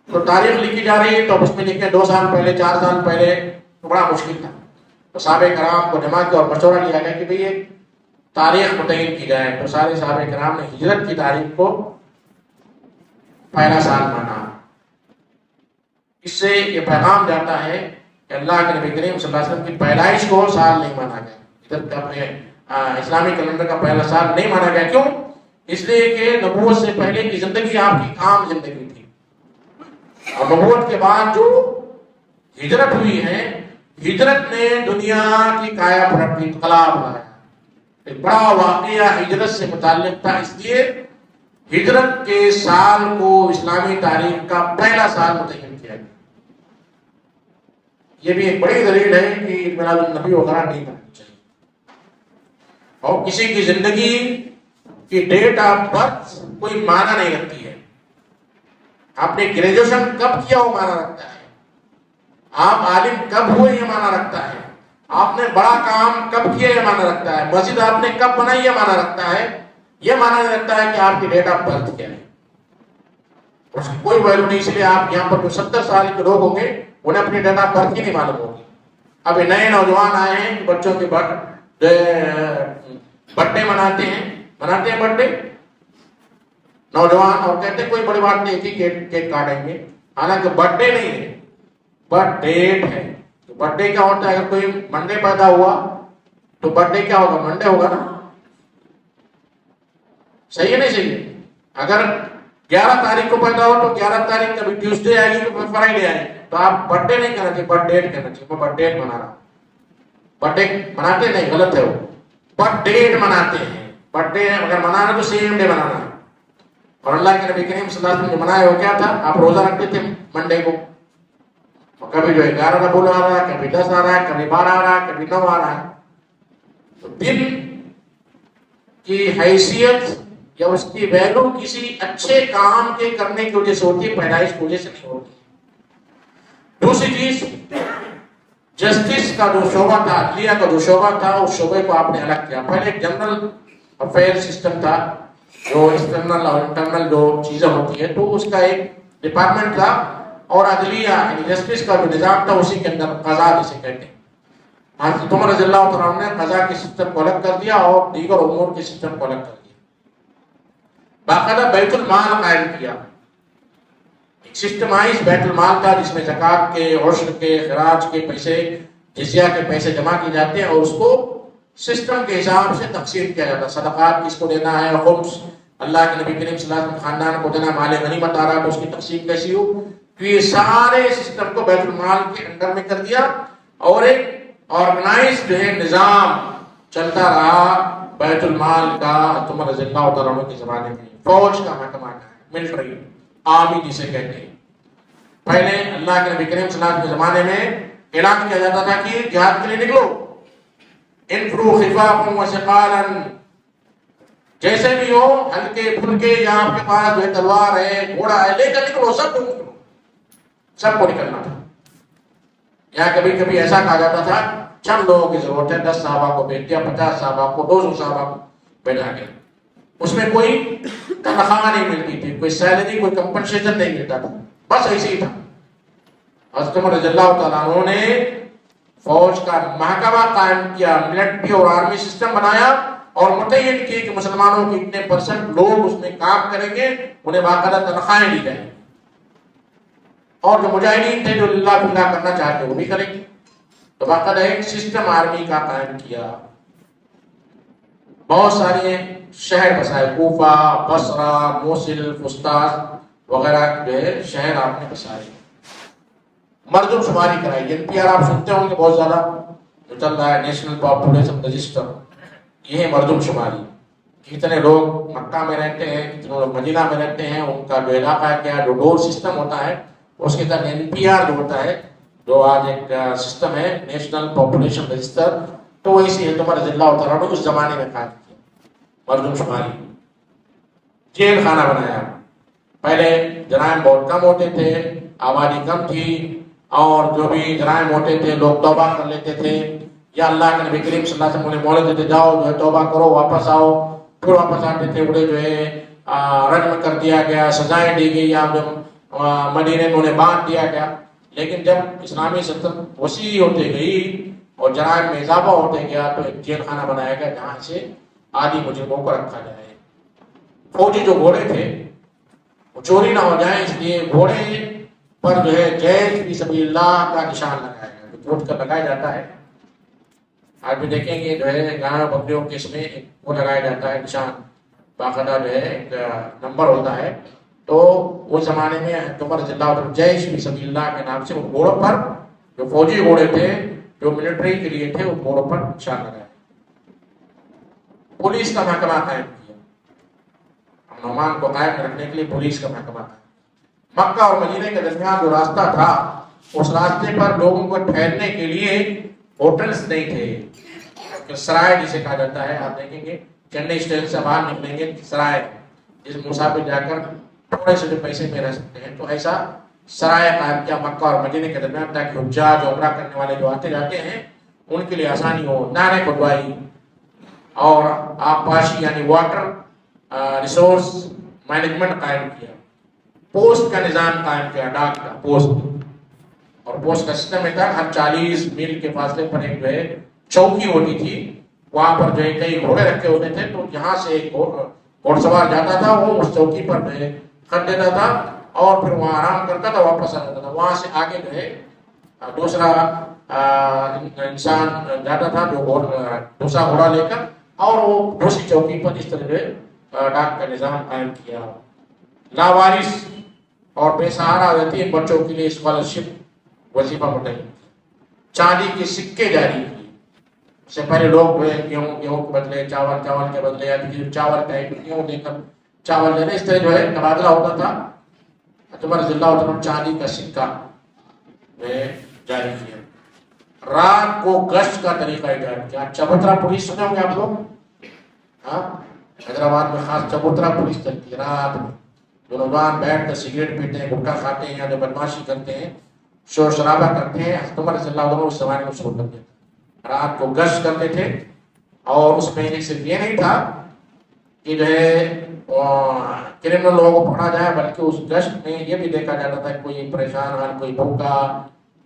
تو تاریخ لکھی جا رہی ہے تو اس میں لکھے 2 سال پہلے، 4 سال پہلے، تو بڑا مشکل تھا۔ تو صحابہ کرام کو جمع کیا اور مشورہ لیا گیا کہ بھئی ایک تاریخ متعین کی جائے۔ تو سارے صحابہ کرام نے ہجرت کی تاریخ کو پہلا سال مانا۔ اس سے یہ پیغام جاتا ہے کہ اللہ کے نبی کریم صلی اللہ علیہ وسلم کی پیدائش کو سال نہیں مانا گیا، ہجرت کا اسلامی کیلنڈر کا پہلا سال نہیں مانا گیا۔ کیوں؟ اس لیے کہ نبوت سے پہلے کی زندگی آپ کی عام زندگی تھی، اور نبوت کے بعد جو ہجرت ہوئی ہے، ہجرت نے دنیا کی کایا پلٹ کی، انقلاب لایا۔ ایک بڑا واقعہ ہجرت سے متعلق تھا، اس لیے ہجرت کے سال کو اسلامی تاریخ کا پہلا سال متعین کیا گیا۔ یہ بھی ایک بڑی دلیل ہے کہ عید میلاد النبی وغیرہ نہیں کرنا چاہیے، اور کسی کی زندگی کی ڈیٹ آف برتھ کوئی معنی نہیں رکھتی ہے۔ آپ نے گریجویشن کب کیا وہ معنی رکھتا ہے، آپ عالم کب ہوئے یہ معنی رکھتا ہے، آپ نے بڑا کام کب کیا یہ معنی رکھتا ہے، مسجد آپ نے کب بنائی یہ معنی رکھتا ہے، یہ معنی نہیں رکھتا ہے کہ آپ کی ڈیٹ آف برتھ کیا ہے۔ اس کی کوئی ویلو نہیں، اس لیے آپ یہاں پر جو 70 سال کے لوگ ہوں گے انہیں اپنی ڈیٹ آف برتھ ہی نہیں معلوم ہوگی۔ ابھی نئے نوجوان آئے ہیں کہ بچوں کے برتھڈے مناتے ہیں برتھڈے نوجوان، اور کہتے ہیں کوئی بڑی بات نہیں تھی، کیک کاٹیں گے، حالانکہ برتھڈے نہیں ہے، برتھ ڈیٹ ہے۔ تو برتھ ڈے کیا ہوتا ہے؟ اگر کوئی منڈے پیدا ہوا تو برتھ ڈے کیا ہوگا؟ منڈے ہوگا نا، صحیح ہے نہیں صحیح ہے؟ اگر 11 تاریخ کو پیدا ہو تو 11 تاریخ کبھی ٹیوزڈے آئے گی تو فرائیڈے آئے گی، تو آپ برتھ ڈے نہیں کہنا چاہیے، برتھ ڈیٹ کہنا چاہیے۔ میں برتھ ڈیٹ منا رہا ہوں، برتھ ڈے مناتے نہیں، غلط ہے وہ، برتھ ڈیٹ مناتے ہیں۔ برتھ ڈے اگر منانا تو سیم ڈے منانا ہے۔ اور اللہ کے نبی کریم صلی اللہ علیہ وسلم جو منایا وہ کیا تھا؟ آپ روزہ رکھتے تھے منڈے کو، کبھی جو 11 ربیع آ رہا ہے، کبھی 10 آ رہا ہے، کبھی 12 آ رہا ہے، کبھی 9 آ رہا ہے۔ تو دن کی حیثیت یا اس کی ویلو کسی اچھے کام کے کرنے کی وجہ سے ہوتی ہے، پیدائش کی وجہ سے نہیں ہوتی۔ دوسری چیز، جسٹس کا جو شعبہ تھا، عدلیہ کا جو شعبہ تھا، اس شعبے کو آپ نے الگ کیا۔ پہلے ایک جنرل افیئر سسٹم تھا، جو ایکسٹرنل اور انٹرنل جو چیزیں ہوتی ہیں، تو اس کا ایک ڈپارٹمنٹ تھا، اور عدلیہ یعنی جسٹس کا جو نظام تھا اسی کے اندر قضا جسے کہتے ہیں۔ حضرت عمر رضی اللہ تعالیٰ عنہ نے قضا کے سسٹم کو الگ کر دیا اور دیگر امور کے سسٹم کو الگ کر دیا۔ باقاعدہ بیت المال قائم کیا، ایک سسٹمائز بیت المال تھا جس میں زکوٰۃ کے، عشر کے، خراج کے پیسے، جزیہ کے پیسے جمع کیے جاتے ہیں اور اس کو سسٹم کے حساب سے تقسیم کیا جاتا ہے۔ صدقات کس کو دینا ہے، خمس اللہ کے نبی کریم صلی اللہ علیہ وسلم خاندان کو دینا، مال غنیمت آ رہا تو اس کی تقسیم کیسی ہو، تو یہ سارے سسٹم کو بیت المال کے انڈر میں کر دیا اور ایک آرگنائز جو ہے نظام چلتا رہا بیت المال کا عمر رضی اللہ تعالیٰ عنہ کے زمانے میں۔ فوج کا محکمہ ہے، ملٹری آرمی جسے کہتے ہیں۔ پہلے اللہ کے نبی کریم صلی اللہ علیہ وسلم کے زمانے میں اعلان کیا جاتا تھا کہ جہاد کے لیے نکلو، انفروا خفافا وثقالا، جیسے بھی ہو ہلکے پھلکے، یا آپ کے پاس جو ہے تلوار ہے، گھوڑا ہے، لے کر نکلو، سب کو نکلو، سب کو نکلنا تھا۔ یا کبھی کبھی ایسا کہا جاتا تھا چند لوگوں کی ضرورت ہے، 10 صحابہ کو بھیج دیا، 50 صحابہ کو، 200 صحابہ کو بھیجا گیا۔ اس میں کوئی تنخواہ نہیں ملتی تھی، کوئی سیلری، کوئی کمپنسیشن نہیں ملتا تھا، بس ایسے ہی تھا۔ حضرت عمر رضی اللہ تعالیٰ عنہ نے فوج کا محکمہ قائم کیا، ملٹری اور آرمی سسٹم بنایا اور متعین کی کہ مسلمانوں کے اتنے پرسنٹ لوگ اس میں کام کریں گے، انہیں باقاعدہ تنخواہیں دی جائیں، اور جو مجاہدین تھے جو اللہ فی اللہ کرنا چاہتے وہ بھی کریں گے۔ تو باقاعدہ ایک سسٹم آرمی کا قائم کیا، بہت سارے شہر بسائے، کوفہ، بصرہ، موصل، فسطاط وغیرہ جو ہے شہر آپ نے بسائے۔ مردم شماری کرائی، NPR آپ سنتے ہوں گے بہت زیادہ جو چل رہا ہے، نیشنل پاپولیشن رجسٹر، یہ ہے مردم شماری، کتنے لوگ مکہ میں رہتے ہیں، کتنے لوگ مدینہ میں رہتے ہیں، ان کا جو علاقہ ہے کیا، جو ڈور سسٹم ہوتا ہے اس کے تحت NPR جو ہوتا ہے، جو آج ایک سسٹم ہے نیشنل پاپولیشن رجسٹر، تو وہ اسی ہے عمر رضی اللہ تعالیٰ نے اس زمانے میں قائم کیا مردم شماری۔ جیل خانہ بنایا، پہلے جرائم بہت کم ہوتے تھے، آبادی کم تھی، اور جو بھی جرائم ہوتے تھے لوگ توبہ کر لیتے تھے، یا اللہ کے نبی کریم صلی اللہ علیہ وسلم انہیں مولد دیتے، جاؤ جو ہے توبہ کرو، واپس آؤ، پھر واپس آتے تھے، انہیں جو ہے رجم کر دیا گیا، سزائیں دی گئی، یا مدینے میں انہیں باندھ دیا گیا۔ لیکن جب اسلامی سلطنت وسیع ہوتے گئی اور جرائم میں اضافہ ہوتے گیا تو ایک جیل خانہ بنایا گیا جہاں سے عادی مجرموں کو رکھا جائے۔ فوجی جو گھوڑے تھے وہ چوری نہ ہو جائیں، اس لیے گھوڑے پر جو ہے جیش فی سبیل اللہ کا نشان لگایا گیا، جو کوٹ کا لگایا جاتا ہے، آج بھی دیکھیں گے جو ہے گاؤں بکریوں کے اس میں وہ لگایا جاتا ہے نشان، باقاعدہ جو ہے ایک نمبر ہوتا ہے۔ تو اس زمانے میں عمر رضی اللہ عنہ جیش فی سبیل اللہ کے نام سے وہ گھوڑوں پر، جو فوجی گھوڑے تھے جو ملٹری کے لیے تھے، وہ گھوڑوں پر نشان لگایا۔ پولیس کا محکمہ قائم کیا، امن و امان کو قائم رکھنے کے لیے پولیس کا محکمہ قائم۔ مکہ اور مدینے کے درمیان جو راستہ تھا، اس راستے پر لوگوں کو ٹھہرنے کے لیے ہوٹلز نہیں تھے، سرائے جسے کہا جاتا ہے۔ آپ دیکھیں گے چنئی اسٹیشن سے باہر نکلیں گے سرائے، جس مسافر جا کر تھوڑے سے جو پیسے میں رہ سکتے ہیں، تو ایسا سرائے قائم کیا مکہ اور مدینے کے درمیان، تاکہ حجاج عمرہ کرنے والے جو آتے جاتے ہیں ان کے لیے آسانی ہو۔ نہریں کھدوائی اور آبپاشی یعنی واٹر ریسورس مینجمنٹ قائم کیا۔ پوسٹ کا نظام قائم کیا، ڈاک کا پوسٹ، اور پوسٹ کا سسٹم تھا ہر 40 میل کے فاصلے پر ایک جو ہے چوکی ہوتی تھی، وہاں پر جو ہے کئی گھوڑے رکھے ہوتے تھے، تو جہاں سے ایک گھوڑ سوار جاتا تھا وہ اس چوکی پر جو ہے خط دیتا تھا اور پھر وہاں آرام کرتا تھا، واپس آ جاتا تھا۔ وہاں سے آگے جو ہے دوسرا انسان جاتا تھا جو دوسرا گھوڑا لے کر، اور وہ دوسری چوکی پر اس طرح جو ہے ڈاک کا نظام قائم کیا۔ لاوارث اور بے سہارا یتیم بچوں کے لیے اسکالرشپ وظیفہ متعین، چاندی کے سکے جاری کیے۔ اس سے پہلے لوگ جو ہے گیہوں کے بدلے چاول، چاول کے بدلے یا چاول کا ایک گیہوں دے کر چاول لینا، اس طرح جو ہے تبادلہ ہوتا تھا۔ عمر رضی اللہ عنہ چاندی کا سکہ جاری کیا۔ رات کو گشت کا طریقہ ایجاد کیا۔ چبوترا پولیس سنے ہوں گے آپ لوگ، ہاں، حیدرآباد میں خاص چبوترا پولیس چلتی ہے رات میں، جو نوجوان بیٹھ کر سگریٹ پیتے ہیں، گٹکا کھاتے ہیں، یا جو بدماشی کرتے ہیں، شور شرابہ کرتے ہیں، عمر رضی اللہ عنہ اس زمانے میں شروع کر دیتے، رات کو گشت کرتے تھے۔ اور اس میں صرف یہ نہیں تھا کہ جو ہے کرمنل لوگوں کو پکڑا جائے، بلکہ اس گشت میں یہ بھی دیکھا جاتا تھا کہ کوئی پریشان حال، کوئی بھوکا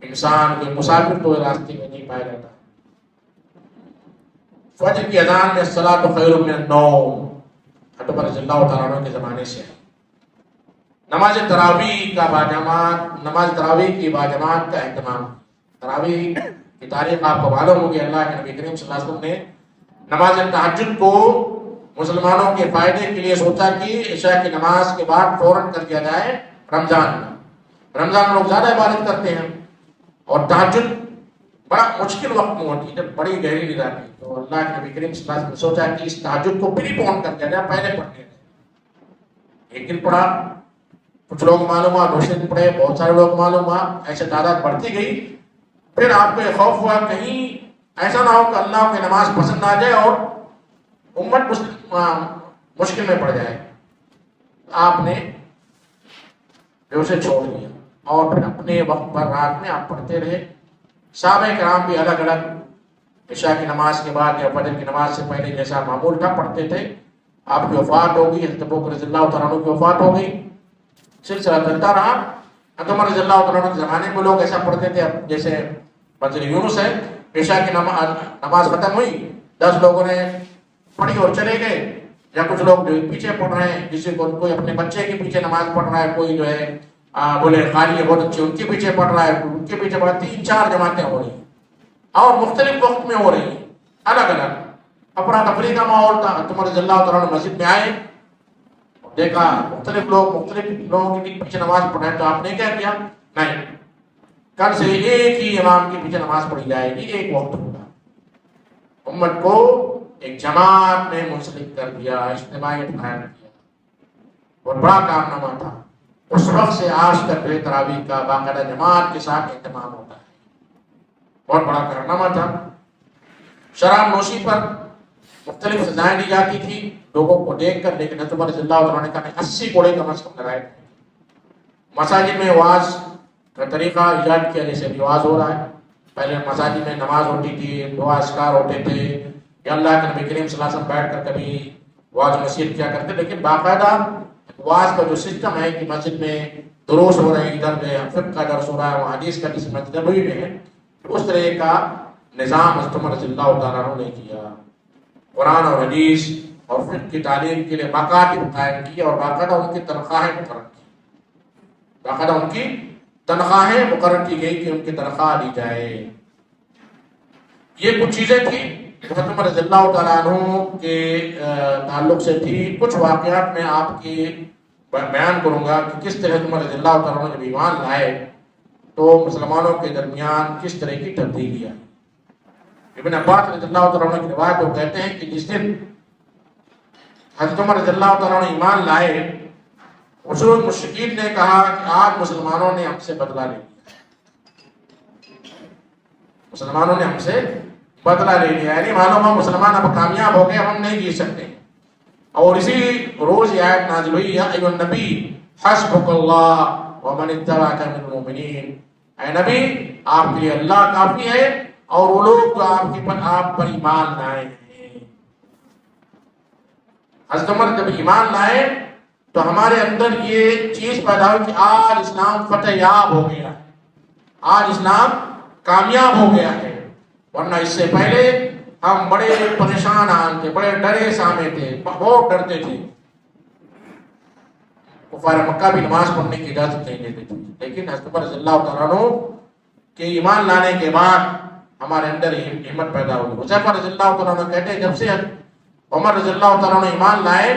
انسان، کوئی مسافر تو راستے میں نہیں پایا جاتا۔ فجر کی اذان میں الصلاۃ خیر من النوم، حضرت عمر رضی اللہ تعالیٰ عنہ کے زمانے سے ہے۔ نماز تراویح کا باجماعت، نماز تراویح کی باجماعت کا اہتمام۔ تراویح کی تاریخ آپ کو معلوم ہوگی، اللہ کے نبی کریم صلی اللہ علیہ وسلم نے نماز تہجد کو مسلمانوں کے فائدے کے لیے سوچا کہ عشاء کی نماز کے بعد فوراً کر دیا جائے رمضان میں۔ رمضان لوگ زیادہ عبادت کرتے ہیں اور تہجد بڑا مشکل وقت میں ہوتی ہے، جب بڑی گہری نیند آتی ہے، تو اللہ کے نبی کریم صلی اللہ علیہ وسلم نے سوچا کہ اس تہجد کو پری پون کر دیا جائے، پہلے پڑھنے دیں۔ ایک دن پڑھا، کچھ لوگ معلوم ہوا، دوسرے دن پڑھے، بہت سارے لوگ معلوم ہوا، ایسے تعداد بڑھتی گئی۔ پھر آپ کو یہ خوف ہوا کہیں ایسا نہ ہو کہ اللہ کو نماز پسند آ جائے اور امت مشکل میں پڑ جائے۔ آپ نے جو اسے چھوڑ دیا اور پھر اپنے وقت پر رات میں آپ پڑھتے رہے۔ صحابہ کرام بھی الگ الگ عشاء کی نماز کے بعد یا فجر کی نماز سے پہلے جیسا معمول تھا پڑھتے تھے۔ آپ کی وفات ہو گئی، حضرت ابوبکر رضی اللہ تعالیٰ عنہ کی وفات ہو گئی، سلسلہ چلتا رہا۔ حضرت عمر رضی اللہ تعالیٰ عنہ کے زمانے میں لوگ ایسا پڑھتے تھے، جیسے فجر یونس ہے، عشاء کی نماز ختم ہوئی، 10 لوگوں نے پڑھی اور چلے گئے، یا کچھ لوگ جو پیچھے پڑھ رہے ہیں، کسی کو کوئی اپنے بچے کے پیچھے نماز پڑھ رہا ہے، کوئی جو ہے بولے خالی ہے بہت اچھی ان کے پیچھے پڑھ رہا ہے، ان کے پیچھے پڑھ رہا ہے، 3-4 جماعتیں ہو رہی ہیں اور مختلف وقت میں ہو رہی ہیں، الگ الگ افراتفری کا ماحول تھا۔ حضرت عمر رضی اللہ تعالیٰ عنہ مسجد میں آئے، دیکھا مختلف لوگوں کے پیچھے نماز پڑھ رہے ہیں، تو آپ نے کیا کیا؟ نہیں، کل سے ایک ہی امام کے پیچھے نماز پڑھی جائے گی، ایک وقت ہوگا۔ امت کو ایک جماعت میں منسلک کر دیا، اجتماعیت قائم کیا، اور بڑا کارنامہ تھا۔ اس وقت سے آج تک تراویح کا باقاعدہ جماعت کے ساتھ اہتمام ہوتا ہے، بہت بڑا کارنامہ تھا۔ شراب نوشی پر مختلف سزائیں دی جاتی تھی لوگوں کو دیکھ کر، لیکن حضرت عمر رضی اللہ عنہ نے کہا 80 کوڑے کم از کم لگائے۔ مساجد میں واز کا طریقہ ایجاد کیا، جیسے بھی واز ہو رہا ہے، پہلے مساجد میں نماز ہوتی تھی، دعا اذکار ہوتے تھے، یا اللہ کے نبی کریم صلی اللہ علیہ وسلم بیٹھ کر کبھی واز نصیحت کیا کرتے، لیکن باقاعدہ واز کا جو سسٹم ہے کہ مسجد میں دروس ہو رہے ہیں، ادھر میں فقہ کا درس ہو رہا ہے، وہ حدیث کا جس مسجد نبوی میں ہے، اس طرح کا نظام حضرت عمر رضی اللہ تعالیٰ عنہ نے کیا۔ قرآن اور حدیث اور فقہ کی تعلیم کے لیے مکاتب قائم کی اور باقاعدہ ان کی تنخواہیں مقرر کی، باقاعدہ ان کی تنخواہیں مقرر کی گئی کہ ان کی تنخواہ دی جائے۔ یہ کچھ چیزیں تھیں حضرت عمر رضی اللہ تعالیٰ عنہ کے تعلق سے تھی۔ کچھ واقعات میں آپ کی بیان کروں گا کہ کس طرح عمر رضی اللہ تعالیٰ عنہ جب ایمان لائے تو مسلمانوں کے درمیان کس طرح کی تبدیلی آئی۔ ابن عباس رضی اللہ تعالیٰ عنہ کی روایت وہ کہتے ہیں کہ جس دن حضرت عمر رضی اللہ تعالیٰ عنہ ایمان لائے، اس وقت مشرکین نے کہا کہ آج مسلمانوں نے ہم سے بدلہ لے لیا، مسلمانوں نے ہم سے بدلہ لے لیا، یعنی معلوم ہم مسلمان اب کامیاب ہو گئے، ہم نہیں جی سکتے۔ اور اسی روز یہ آیت نازل ہوئی، یا ایھا النبی حسبک اللہ ومن اتبعک من المؤمنین، اے نبی آپ کے لیے اللہ کافی ہے اور وہ لوگ جو آپ پر ایمان لائے ہیں۔ حضرت عمر جب ایمان لائے تو ہمارے اندر یہ چیز پیدا ہوئی کہ آج اسلام فتح یاب ہو گیا ہے، آج اسلام کامیاب ہو گیا ہے، ورنہ اس سے پہلے ہم بڑے پریشان تھے، بڑے ڈرے سامے تھے، بہت ڈرتے تھے۔ کفار مکہ بھی نماز پڑھنے کی اجازت نہیں دیتے تھے، لیکن حضرت عمر رضی اللہ تعالیٰ عنہ کے ایمان لانے کے بعد ہمارے اندر ہمت پیدا ہوئی۔ حذیفہ رضی اللہ تعالیٰ عنہ کہتے ہیں جب سے عمر رضی اللہ تعالیٰ عنہ ایمان لائے،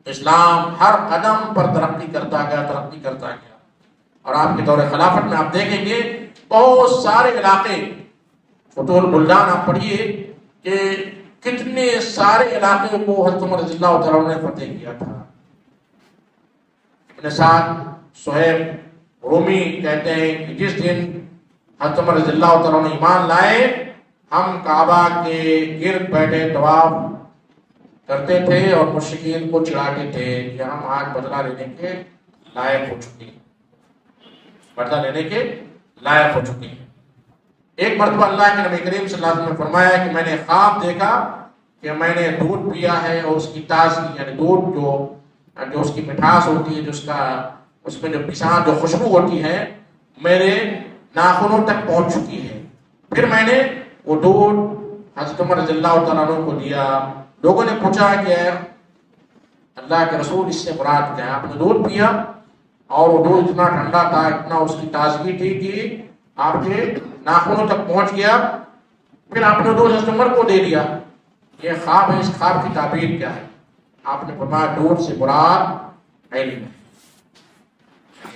اسلام ہر قدم پر ترقی کرتا گیا، اور آپ کے دور خلافت میں آپ دیکھیں گے بہت سارے علاقے، فتوح البلدان آپ پڑھیے کہ کتنے سارے علاقے کو حضرت عمر رضی اللہ تعالیٰ عنہ نے فتح کیا تھا۔ ابن سعد صہیب رومی کہتے ہیں کہ جس دن حضرت عمر رضی اللہ تعالیٰ عنہ ایمان لائے، ہم کعبہ کے گرد بیٹھے طواف کرتے تھے اور مشرکین کو چڑھاتے تھے کہ ہم آج بدلہ لینے کے لائق ہو چکے ہیں، بدلہ لینے کے لائق ہو چکے ہیں۔ ایک مرتبہ اللہ کے نبی کریم صلی اللہ علیہ وسلم نے فرمایا کہ میں نے خواب دیکھا کہ میں نے دودھ پیا ہے اور اس کی تازگی، یعنی دودھ جو اس کی مٹھاس ہوتی ہے، اس میں جو پسان جو خوشبو ہوتی ہے، میرے ناخنوں تک پہنچ چکی ہے۔ پھر میں نے وہ دودھ حضرت عمر رضی اللہ تعالیٰ عنہ کو دیا۔ لوگوں نے پوچھا کہ اللہ کے رسول اس سے مراد کیا ہے؟ آپ نے دودھ پیا اور وہ دودھ اتنا ٹھنڈا تھا، اتنا اس کی تازگی تھی کہ آپ کے ناخنوں تک پہنچ گیا، پھر آپ نے دودھ حضرت عمر کو دے دیا. یہ خواب ہے، اس خواب کی تعبیر کیا ہے؟ آپ نے فرمایا دودھ سے مراد علم ہے.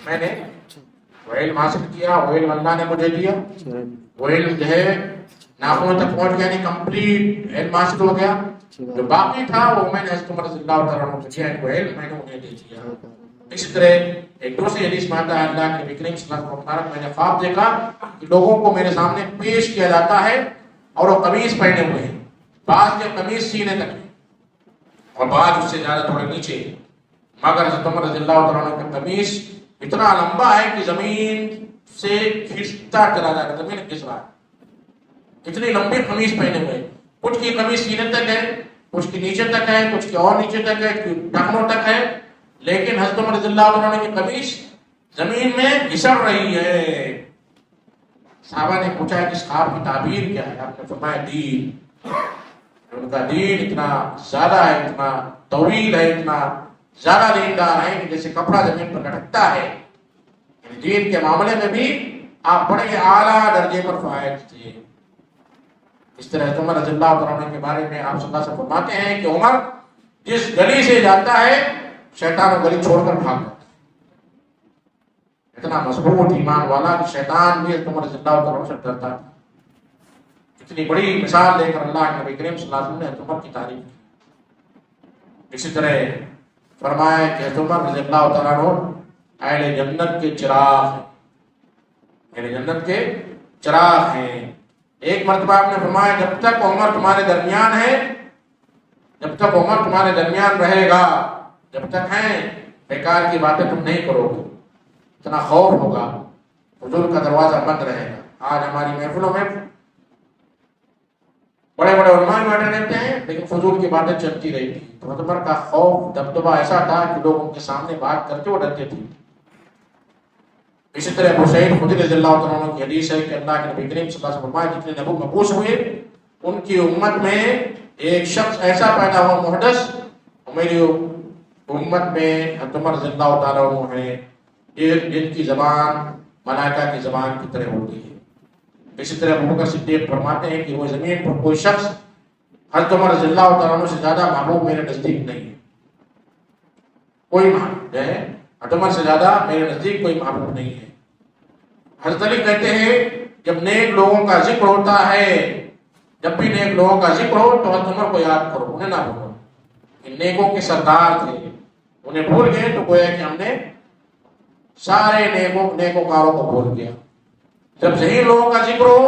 میں نے وہ علم حاصل کیا، وہ علم اللہ نے مجھے دیا، وہ علم جو ہے ناخنوں تک پہنچ گیا، نہیں کمپلیٹ علم حاصل ہو گیا. جو باقی تھا وہ میں نے حضرت عمر رضی اللہ تعالیٰ عنہ سے دیا، وہ علم میں نے انہیں دے دیا. اسی طرح ایک دوسری حدیث میں آتا ہے اللہ کے نبی کریم صلی اللہ علیہ وسلم، میں نے خواب دیکھا کہ لوگوں کو میرے سامنے پیش کیا جاتا ہے اور وہ قمیص پہنے ہوئے ہیں، بعض کے قمیص سینے تک ہے اور بعض اس سے زیادہ تھوڑے نیچے، مگر حضرت عمر رضی اللہ تعالیٰ عنہ کا قمیص اتنا لمبا ہے کہ زمین سے کھستا چلا جا رہا، زمین کھس رہا ہے، اتنی لمبی قمیص پہنے ہوئے. کچھ کی قمیص سینے تک ہے، کچھ کی نیچے تک ہے، کچھ کی اور نیچے تک ہے، ٹخنوں تک ہے، لیکن حضرت عمر رضی اللہ عنہ کی قمیص زمین میں گھسڑ رہی ہے. صحابہ نے پوچھا کہ اس خواب کی تعبیر کیا ہے؟ آپ نے فرمایا دین. ان کا دین اتنا زیادہ ہے، اتنا طویل ہے، اتنا زیادہ دیندار ہے کہ جیسے کپڑا زمین پر لٹکتا ہے. دین کے معاملے میں بھی آپ بڑے اعلیٰ درجے پر فائز تھے. اس طرح عمر رضی اللہ عنہ کے بارے میں آپ صلی اللہ علیہ وسلم فرماتے ہیں کہ عمر جس گلی سے جاتا ہے شیطان وہ گلی چھوڑ کر بھاگ جاتا ہے. اتنا مضبوط ایمان والا کہ شیطان بھی عمر رضی اللہ عنہ سے ڈرتا تھا. اتنی بڑی مثال دے کر اللہ کے نبی کریم صلی اللہ علیہ وسلم نے عمر کی تعریف کی. اسی طرح فرمایا کہ عمر رضی اللہ تعالیٰ عنہ اہل جنت کے چراغ ہیں، اہل جنت کے چراغ ہیں. ایک مرتبہ آپ نے فرمایا جب تک عمر تمہارے درمیان ہے، جب تک عمر تمہارے درمیان رہے گا، جب تک ہیں بیکار کی باتیں تم نہیں کرو گے، اتنا خوف ہوگا، حضور کا دروازہ بند رہے گا. آج ہماری محفلوں میں بڑے بڑے علماء بیٹھے رہتے ہیں لیکن فضول کی باتیں چلتی رہتی ہیں. تو عمر کا خوف دبدبہ ایسا تھا کہ لوگ ان کے سامنے بات کرتے وہ ڈرتے تھے. اسی طرح ابو سعید خدری رضی اللہ عنہ کی حدیث ہے کہ اللہ کے نبی کریم صلی اللہ علیہ وسلم فرمایا جتنے نبی مبعوث ہوئے ان کی امت میں ایک شخص ایسا پیدا ہوا محدث، میری امت میں عمر رضی اللہ تعالیٰ عنہ ہے جن کی زبان ملائکہ کی زبان کی طرح ہوتی ہے. اسی طرح ابو بکر صدیق فرماتے ہیں کہ وہ زمین پر کوئی شخص حضرت عمر رضی اللہ تعالیٰ عنہ سے زیادہ محبوب میرے نزدیک نہیں ہے. کوئی محبوب ہے حضرت عمر سے زیادہ میرے نزدیک کوئی محبوب نہیں ہے. حضرت علی کہتے ہیں جب نیک لوگوں کا ذکر ہوتا ہے، جب بھی نیک لوگوں کا ذکر ہو تو حضرت عمر کو یاد کرو، انہیں نہ بھولو. نیکوں کے سردار تھے، انہیں بھول گئے تو گویا کہ ہم نے سارے نیکوکاروں کو بھول گیا. جب ذہین لوگوں کا ذکر ہو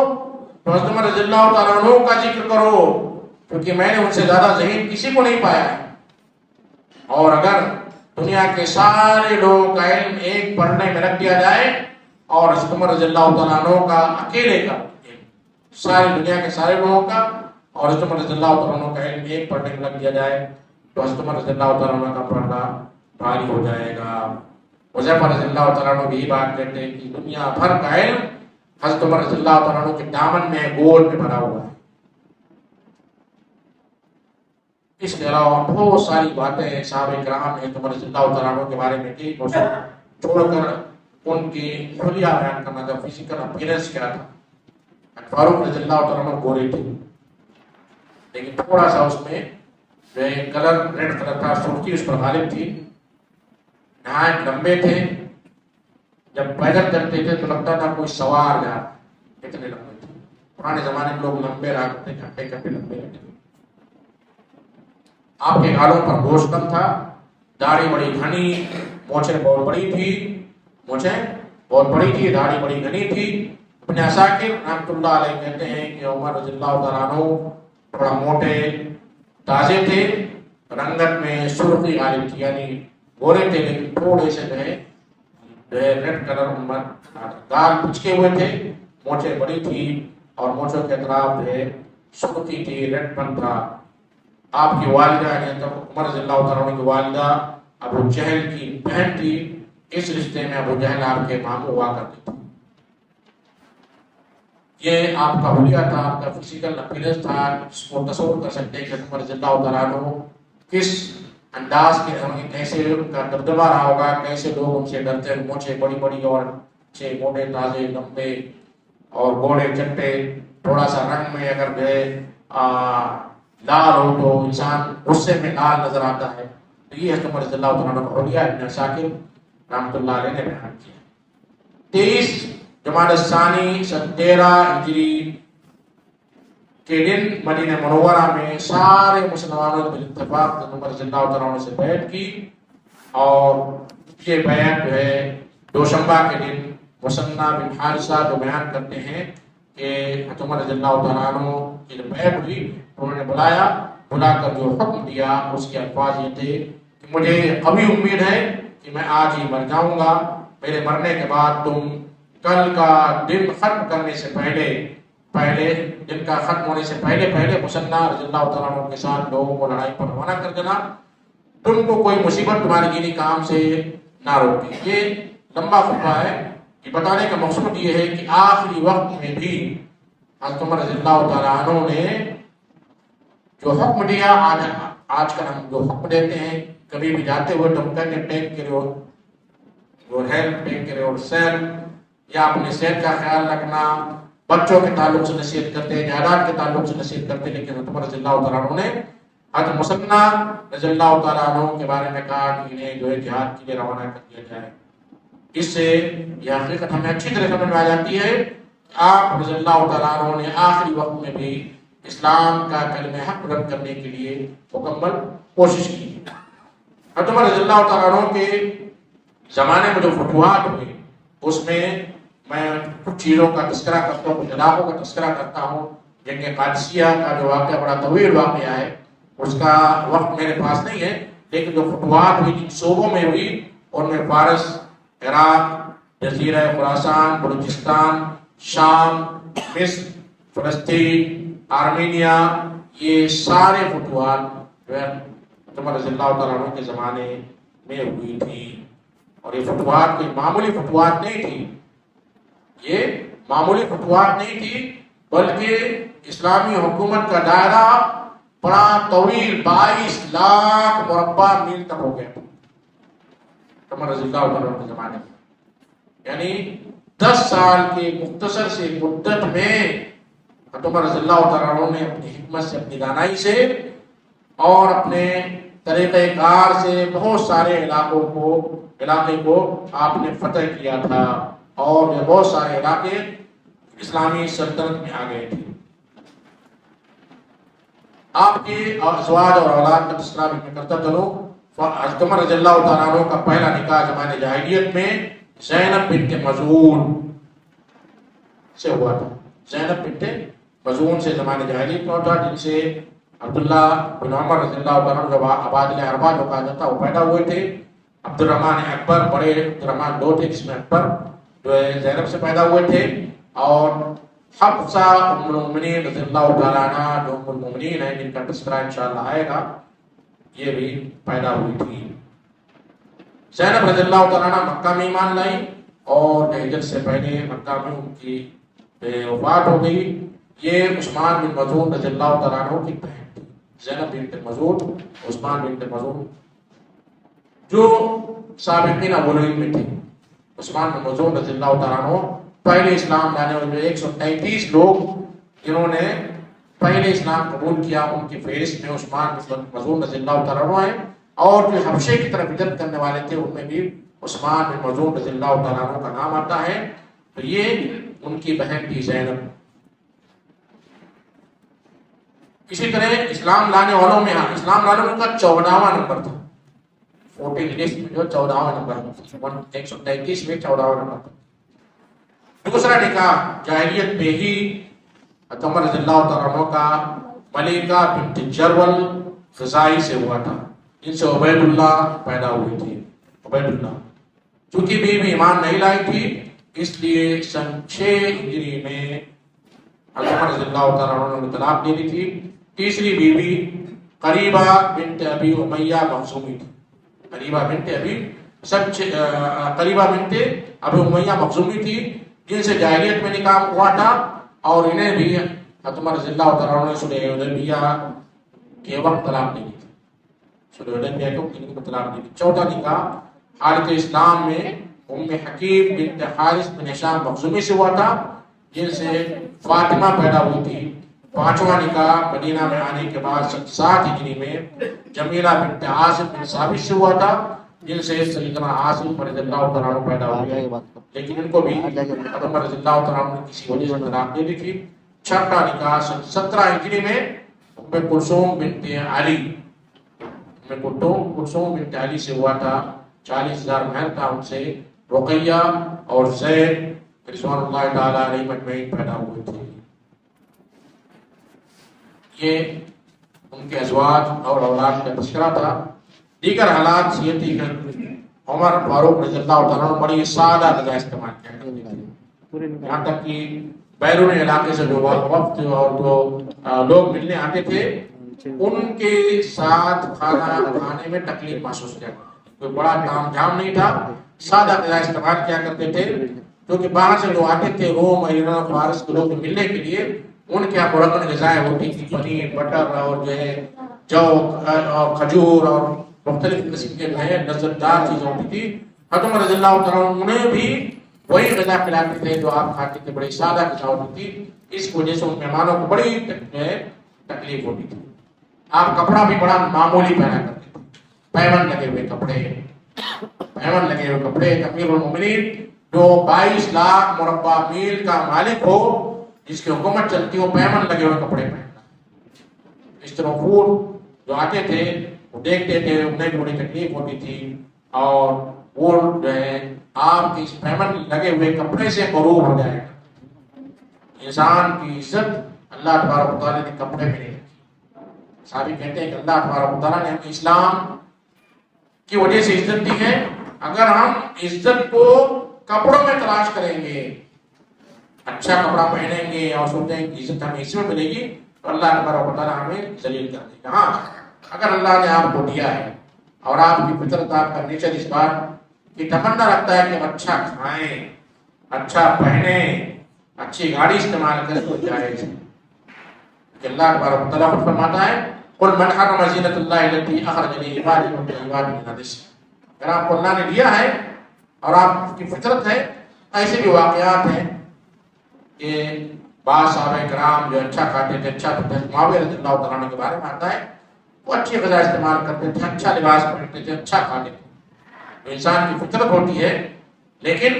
تو حضرت عمر رضی اللہ تعالیٰ عنہ کا ذکر کرو، کیونکہ میں نے ان سے زیادہ ذہین کسی کو نہیں پایا ہے. اور اگر دنیا کے سارے لوگوں کا علم ایک پڑھنے میں رکھ دیا جائے اور حضرت عمر رضی اللہ تعالیٰ عنہ کا اکیلے کا، ساری دنیا کے سارے لوگوں کا اور حضرت عمر رضی اللہ تعالیٰ عنہ کا علم ایک پڑھنے میں رکھ دیا جائے تو حضرت عمر رضی اللہ تعالیٰ عنہ کا پڑھنا بھاری ہو جائے گا. حذیفہ رضی اللہ تعالیٰ عنہ بھی بات کہتے ہیں کہ دنیا بھر کا علم حضرت عمر رضی اللہ تعالیٰ عنہ کے دامن میں گول میں بھرا ہوا ہے. اس کے علاوہ بہت ساری باتیں صحابہ کرام نے عمر رضی اللہ تعالیٰ عنہ کے بارے میں کی، چھوڑ کر ان کی حلیہ بیان کرنا تھا. فزیکل اپیرنس کیا تھا؟ فاروق رضی اللہ تعالیٰ عنہ گورے تھے لیکن تھوڑا سا اس میں جو کلر ریڈ کلر تھا، سرخی اس پر غالب تھی. نہایت لمبے تھے، جب پیدل چلتے تھے تو لگتا تھا کوئی سوار جا، اتنے لمبے تھے. پرانے زمانے میں لوگ لمبے رہا کرتے، گھنٹے گھنٹے لمبے رہتے. آپ کے گالوں پر گوشت کم تھا، داڑھی بڑی گھنی، مونچھیں بہت بڑی تھی، داڑھی بڑی گھنی تھی. ابن عساکر رحمۃ اللہ علیہ کہتے ہیں کہ عمر رضی اللہ تعالیٰ عنہ تھوڑا موٹے تازے تھے، رنگت میں سرخی غالب تھی، یعنی گورے تھے لیکن تھوڑے سے جو ہے ریڈ کلر عمر، گال پچکے ہوئے تھے، مونچھیں بڑی تھی اور مونچھوں کے اطراف جو ہے سرخی تھی، ریڈ پن تھا. آپ کی والدہ یعنی عمر رضی اللہ تعالیٰ عنہ کی والدہ ابو جہل کی بہن تھی. اس رشتے میں ابو جہل آپ کے ماموں ہوا کرتے تھے. یہ آپ کا حلیہ تھا، آپ کا فزیکل اپیرنس تھا، اس کو تصور کر سکتے ہیں کہ عمر رضی اللہ تعالیٰ عنہ کس انداز کے کیسے ان کا دبدبا رہا ہوگا، کیسے لوگ ان سے ڈرتے ہیں، مونچھیں بڑی بڑی اور اچھے موٹے تازے لمبے اور گھوڑے چٹے، تھوڑا سا رنگ میں اگر جو ہے لال ہو تو انسان غصے میں لال نظر آتا ہے. تو یہ عمر رضی اللہ تعالیٰ عنہ حلیہ ابن شاکر رحمۃ اللہ علیہ نے بیان کیا. 23 جمادی الثانی سن 13 ہجری کے دن مدینہ منورہ میں سارے مسلمانوں نے بالاتفاق عمر رضی اللہ تعالیٰ عنہ سے بیعت کی، اور یہ بیعت جو ہے دوشنبہ کے دن مثنیٰ بن حارثہ جو بیان کرتے ہیں کہ عمر رضی اللہ تعالیٰ عنہ کی جب بیعت ہوئی انہوں نے بلا کر جو حکم دیا اس کے الفاظ یہ تھے کہ مجھے قوی امید ہے کہ میں آج ہی مر جاؤں گا، میرے مرنے کے بعد تم کل کا دن ختم کرنے سے پہلے دن کا ختم ہونے سے پہلے مثنیٰ رضی اللہ تعالیٰ عنہ کے ساتھ لوگوں کو لڑائی پر روانہ کر دینا، تم کو کوئی مصیبت تمہارے دینی کام سے نہ روکے. یہ لمبا خطبہ ہے، یہ بتانے کا مقصود یہ ہے کہ آخری وقت میں بھی حضرت عمر رضی اللہ تعالیٰ عنہ نے جو حکم دیا، آج کل ہم جو حکم دیتے ہیں کبھی بھی جاتے ہوئے تو ہم کہتے ہیں take care your health, take care your self, یا اپنے صحت کا خیال رکھنا، بچوں کے تعلق سے نصیحت کرتے ہیں، جائیداد کے تعلق سے نصیحت کرتے ہیں. لیکن عمر رضی اللہ تعالیٰ عنہ نے حضرت مثنیٰ رضی اللہ تعالیٰ عنہ کے بارے میں کہا کہ انہیں جو ہے جہاد کے لیے روانہ کر دیا جائے. اس سے یہ حقیقت ہمیں اچھی طرح سمجھ میں آ جاتی ہے کہ آپ رضی اللہ تعالیٰ عنہ نے آخری وقت میں بھی اسلام کا کلمہ حق بلند کرنے کے لیے مکمل کوشش کی. حضرت عمر رضی اللہ تعالیٰ عنہ کے زمانے میں جو فتوحات ہوئے اس میں میں کچھ چیزوں کا تذکرہ کرتا ہوں، کچھ علاقوں کا تذکرہ کرتا ہوں. جنگ قادسیہ کا جو واقعہ بڑا طویل واقعہ ہے، اس کا وقت میرے پاس نہیں ہے، لیکن جو فتوحات ہوئی جن صوبوں میں ہوئی ان میں فارس، عراق، جزیرہ خراسان، بلوچستان، شام، مصر، فلسطین، آرمینیا، یہ سارے فتوحات جو ہے عمر رضی اللہ تعالیٰ عنہ کے زمانے میں ہوئی تھی. اور یہ فتوحات کوئی معمولی فتوحات نہیں تھی، یہ معمولی فتوحات نہیں تھی، بلکہ اسلامی حکومت کا دائرہ بڑا طویل 22 لاکھ مربع میل تک ہو گیا عمر رضی اللہ تعالیٰ عنہ کے زمانے میں. یعنی 10 سال کے مختصر سے مدت میں عمر رضی اللہ تعالیٰ عنہ نے اپنی حکمت سے، اپنی دانائی سے اور اپنے طریقہ کار سے بہت سارے علاقے کو آپ نے فتح کیا تھا، اور بہت سارے علاقے اسلامی سلطنت میں آ گئے تھے. آپ کے ازواج اور اولاد کا تذکرہ بھی میں کرتا چلوں. حضرت عمر رضی اللہ تعالیٰ عنہ کا پہلا نکاح زمانے جاہلیت میں زینب بنت مظعون سے ہوا تھا. زینب بنت مظعون سے زمانے جاہلیت میں ہوتا، جن سے عبداللہ بن عمر رضی اللہ تعالیٰ عنہ جو عبادلہ اربع جو کہا جاتا وہ پیدا ہوئے تھے. عبد الرحمن اکبر، بڑے عبد الرحمن 2 تھے، جس میں اکبر جو ہے زینب سے پیدا ہوئے تھے، اور حفصہ ام المؤمنین رضی اللہ تعالیٰ عنہ جو ام المؤمنین ہیں جن کا تذکرہ انشاءاللہ آئے گا، یہ بھی پیدا ہوئی تھی. زینب رضی اللہ تعالیٰ عنہ مکہ میں ایمان لائی، اور ہجرت سے پہلے مکہ میں ان کی وفات ہو گئی. یہ عثمان بن مظعون رضی اللہ تعالیٰ عنہ کی بہن تھی. زینب بنت مظعون، عثمان بنت مظعون جو سابقین اولین میں تھے. عثمان بن مظعون رضی اللہ تعالیٰ عنہ پہلے اسلام لانے والے 133 لوگ جنہوں نے پہلے اسلام قبول کیا، ان کی فہرست میں عثمان بن مظعون رضی اللہ تعالیٰ عنہ ہیں. اور جو حبشے کی طرف ہجرت کرنے والے تھے ان میں بھی عثمان بن مظعون رضی اللہ تعالیٰ عنہ کا نام آتا ہے. تو یہ ان کی بہن تھی زینب. اسی طرح اسلام لانے والوں میں اسلام لانے والوں کا 14واں نمبر تھا. 14 لسٹ میں جو 14واں نمبر 133 میں 14واں نمبر تھا. دوسرا نکاح جاہلیت میں ہی عمر رضی اللہ تعالیٰ عنہ کا ملیکہ بنت جرول خزائی سے ہوا تھا، جن سے عبید اللہ پیدا ہوئی تھی. عبید اللہ چونکہ بیوی ایمان نہیں لائی تھی، اس لیے سن 6 ہجری میں عمر رضی اللہ تعالیٰ عنہ نے طلاق دے دی تھی. تیسری بیوی قریبہ بنت ابی امیہ مخزومی تھی. قریبہ بنت ابی امیہ مخزومی تھی، جن سے جاہلیت میں نکاح ہوا تھا، اور انہیں بھی عمر رضی اللہ تعالیٰ عنہ نے صلح حدیبیہ کے وقت طلاق دے دی تھی. سلوڈن کو تین کو طلاق دی. چوتھا نکاح حالت اسلام میں ام حکیم بنت حارث بن ہشام مخزومی سے ہوا تھا جن سے فاطمہ پیدا ہوئی تھی. پانچواں نکاح مدینہ میں آنے کے بعد 7 ہجری میں جمیلہ بنت عاصم بن ثابت سے ہوا تھا جن سے سیدنا عاصم رضی اللہ تعالیٰ عنہ پیدا ہوئے، لیکن ان کو بھی حضرت عمر رضی اللہ تعالیٰ عنہ نے کسی وجہ سے طلاق دے دی تھی. چھٹا نکاح 17 ہجری میں ام کلثوم بنت علی سے ہوا تھا. 40,000 مہر تھا ان سے. رقیہ اور زید رضوان اللہ تعالیٰ علیہ مجمعین پیدا ہوئے تھے. یہ ان کے ازواج اور اولاد کا تذکرہ تھا. دیگر حالات یہ تھی کہ عمر فاروق رضی اللہ تعالیٰ عنہ بڑی سادہ غذا استعمال کیا کرتے تھے، یہاں تک کہ بیرون علاقے سے جو وقت اور جو لوگ ملنے آتے تھے ان کے ساتھ کھانا کھانے میں تکلیف محسوس کیا کرتے تھے. کوئی بڑا تام جھام نہیں تھا، سادہ غذا استعمال کیا کرتے تھے. کیونکہ باہر سے لوگ آتے تھے، روم ایران فارس کے لوگ ملنے کے لیے، ان کے یہاں برکن غذائیں ہوتی تھی، پنیر بٹر اور جو ہے جو اور کھجور اور مختلف قسم کے جو ہے لذتدار چیزیں ہوتی تھی. حضرت رضی اللہ تعالیٰ انہیں بھی وہی غذا کھلاتے تھے جو آپ کھاتے تھے. بڑی سادہ غذا ہوتی تھی، اس وجہ سے ان مہمانوں کو بڑی تکلیف ہوتی تھی. آپ کپڑا بھی بڑا معمولی پہنا کرتے تھے، پیون لگے ہوئے کپڑے. امیر المومنین جو 22 لاکھ مربع میل کا مالک ہو، جس کی حکومت چلتی ہو، پیون لگے ہوئے کپڑے پہننا. اس طرح خود جو آتے تھے وہ دیکھتے تھے، انہیں بھی بڑی تکلیف ہوتی تھی اور وہ جو ہے آپ کے اس پیمن لگے ہوئے کپڑے سے مغرور ہو جائے گا. انسان کی عزت اللہ تبارک و تعالیٰ نے کپڑے میں نہیں رکھی. صحابی کہتے ہیں کہ اللہ تبارک و تعالیٰ نے ہمیں اسلام کی وجہ سے عزت دی ہے. اگر ہم عزت کو کپڑوں میں تلاش کریں گے، اچھا کپڑا پہنیں گے اور سوچیں کہ عزت ہمیں اس میں ملے گی، تو اللہ تبارک و تعالیٰ ہمیں ذلیل کر دے گا. ہاں، اگر اللہ نے آپ کو دیا ہے اور آپ کی فطرت، آپ کا نیچر اس بات کی تمنا رکھتا ہے کہ ہم اچھا کھائیں، اچھا پہنیں، اچھی گاڑی استعمال کریں، تو جائز ہے. کہ اللہ تبارک و تعالیٰ خود فرماتا ہے قل من حرم زینۃ اللہ التی اخرج لعبادہ والطیبات من الرزق. اگر آپ کو اللہ نے دیا ہے اور آپ کی فطرت ہے. ایسے بھی واقعات ہیں کہ بعض صحابہ کرام جو اچھا کھاتے تھے، اچھا پہنتے تھے. معاویہ رضی اللہ تعالیٰ عنہ کے بارے میں آتا ہے وہ اچھی غذا استعمال کرتے تھے، اچھا لباس پہنتے تھے، اچھا کھاتے تھے. تو انسان کی فطرت ہوتی ہے، لیکن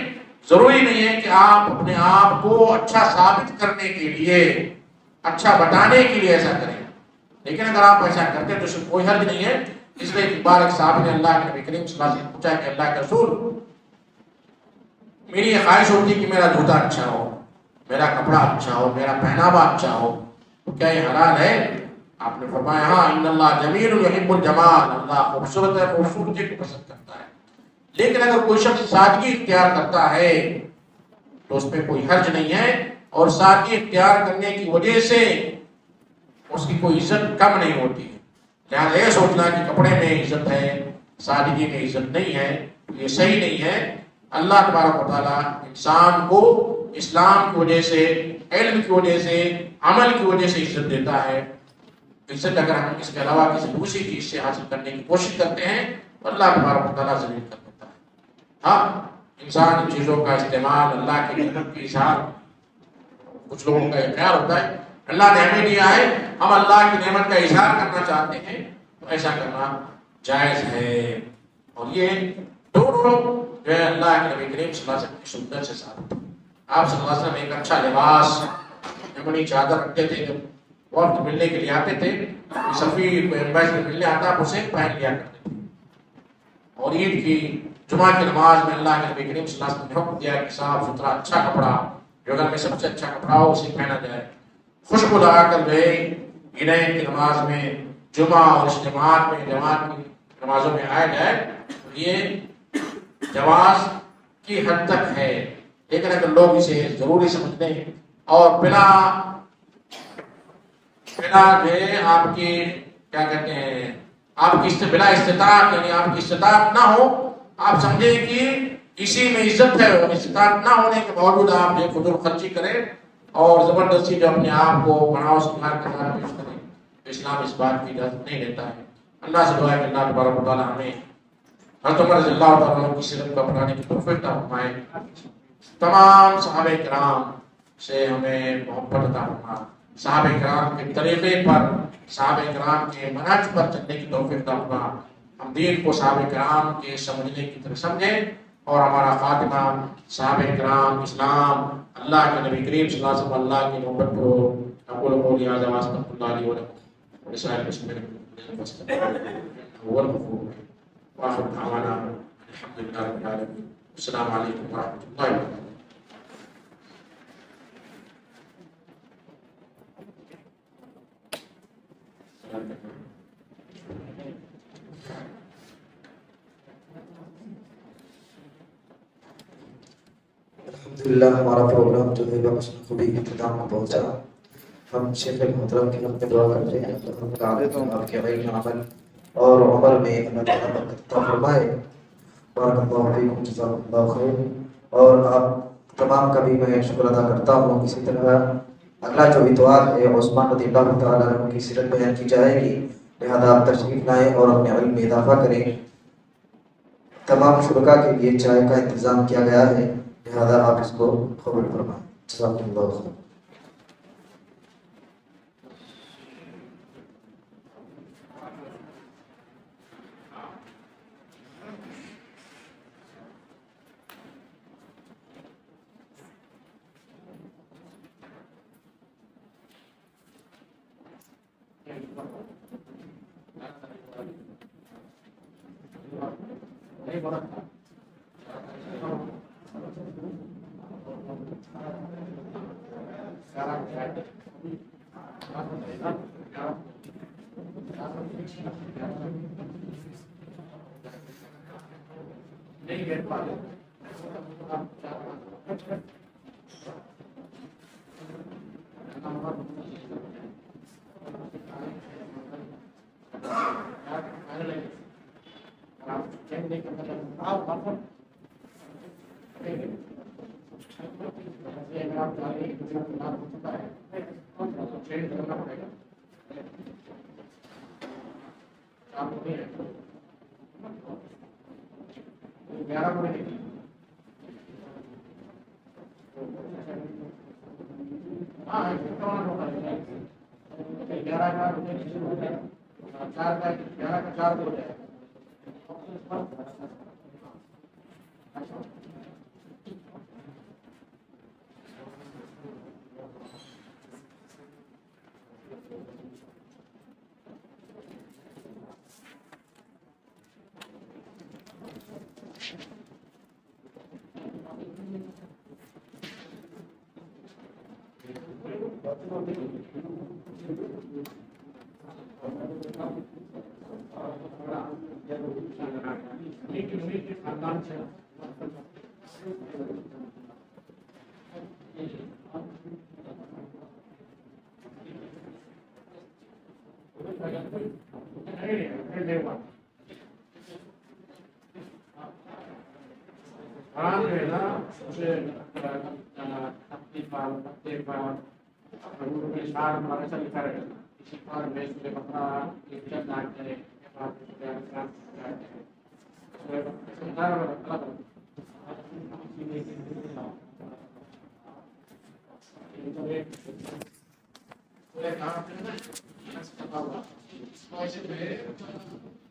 ضروری نہیں ہے کہ آپ اپنے آپ کو اچھا ثابت کرنے کے لیے، اچھا بتانے کے لیے ایسا کریں. لیکن اگر آپ ایسا کرتے ہیں تو اس میں کوئی حرج نہیں ہے. اس لیے اقبال ایک صاحب نے اللہ کے نبی کریم صلی اللہ علیہ وسلم پوچھا کہ اللہ کے رسول، میری یہ خواہش ہوتی ہے کہ میرا جوتا اچھا ہو، میرا کپڑا اچھا ہو، میرا پہناوا اچھا ہو، تو کیا یہ حلال ہے؟ آپ نے فرمایا ہاں، ان اللہ جمیل یحب الجمال. اللہ خوبصورت ہے، خوبصورتی کو پسند کرتا ہے. لیکن اگر کوئی شخص سادگی اختیار کرتا ہے تو اس پہ کوئی حرج نہیں ہے، اور سادگی اختیار کرنے کی وجہ سے اس کی کوئی عزت کم نہیں ہوتی ہے. لہٰذا یہ سوچنا کہ کپڑے میں عزت ہے، سادگی میں عزت نہیں ہے، یہ صحیح نہیں ہے. اللہ تبارک و تعالیٰ انسان کو اسلام کی وجہ سے، علم کی وجہ سے، عمل کی وجہ سے عزت دیتا ہے. عزت اگر ہم اس کے علاوہ کسی دوسری چیز سے حاصل کرنے کی کوشش کرتے ہیں تو اللہ تبارک و تعالیٰ ذلیل کر دیتا ہے. ہاں، انسان ان چیزوں کا استعمال اللہ کی نعمت کی اظہار، کچھ لوگوں کا خیال ہوتا ہے اللہ نے ہمیں دیا ہے، ہم اللہ کی نعمت کا اظہار کرنا چاہتے ہیں، تو ایسا کرنا جائز ہے. اور یہ دونوں جو ہے اللہ کے نبی کریم صلی اللہ علیہ وسلم کی سنت سے ثابت ہے. آپ صلی اللہ علیہ وسلم ایک اچھا لباس، اپنی چادر رکھتے تھے. جب وقت ملنے کے لیے آتے تھے، سفیر کو ایمبیسڈر ملنے آتا آپ اسے پہن لیا کرتے تھے. اور عید کی، جمعہ کی نماز میں اللہ کے نبی کریم صلی اللہ علیہ وسلم نے حکم دیا کہ صاف ستھرا اچھا کپڑا، جو گھر میں سب سے اچھا کپڑا ہو اسے پہنا جائے. خوشبو لگا کر گئے عیدین کی نماز میں، جمعہ اور اجتماعات میں، جماعت کی نمازوں میں آیا جائے. یہ جواز کی حد تک ہے، لیکن اگر لوگ اسے ضروری سمجھتے ہیں اور بلا جو ہے آپ کی کیا کہتے ہیں، آپ کی بلا استطاعت، یعنی آپ کی استطاعت نہ ہو، آپ سمجھیں کہ اسی میں عزت ہے، اور استطاعت نہ ہونے کے باوجود آپ جو فضول خرچی کریں اور زبردستی جو اپنے آپ کو بناؤ سنگار کے ساتھ پیش کریں، تو اسلام اس بات کی اجازت نہیں دیتا ہے. اللہ سے دعا ہے کہ اللہ تبارک و تعالیٰ ہمیں حضرت عمر رضی اللہ تعالیٰ عنہ کی سیرت کو اپنانے کی توفیق عطا فرمائے، تمام صحابہ کرام سے ہمیں محبت عطا فرما، صحابہ کرام کے طریقے پر، صحابہ کرام کے منہج پر چلنے کی توفیق عطا فرما، ہم دین کو صحابہ کرام کے سمجھنے کی طرح سمجھیں اور ہمارا خاتمہ صحابہ کرام، اسلام، اللہ کے نبی کریم صلی اللہ علیہ وسلم، اللہ کی محبت کو اقول قولی ھذا واستغفر اللہ لی ولکم ولسائر المسلمین هو الغفور الرحیم وآخر دعوانا الحمد للہ رب العالمین۔ السلام علیکم ورحمۃ اللہ وبرکاتہ۔ الحمدللہ ہمارا پروگرام جو ہے بحسن خوبی کے اختتام میں پہنچا۔ ہم شیخ محترم کی ہم دعا کرتے ہیں اللہ آپ کے علم عمل اور عمر میں اللہ تعالیٰ برکت عطا فرمائے۔ بارک اللہ فیکم، جزاکم اللہ خیر۔ اور آپ تمام کا بھی میں شکر ادا کرتا ہوں۔ اسی طرح اگلا جو اتوار ہے عثمان رضی اللہ تعالیٰ عنہ کی سیرت بیان کی جائے گی، لہذا آپ تشریف لائیں اور اپنے علم میں اضافہ کریں۔ تمام شرکاء کے لیے چائے کا انتظام کیا گیا ہے، لہذا آپ اس کو قبول فرمائیں۔ جزاکم اللہ خیر۔ Gracias.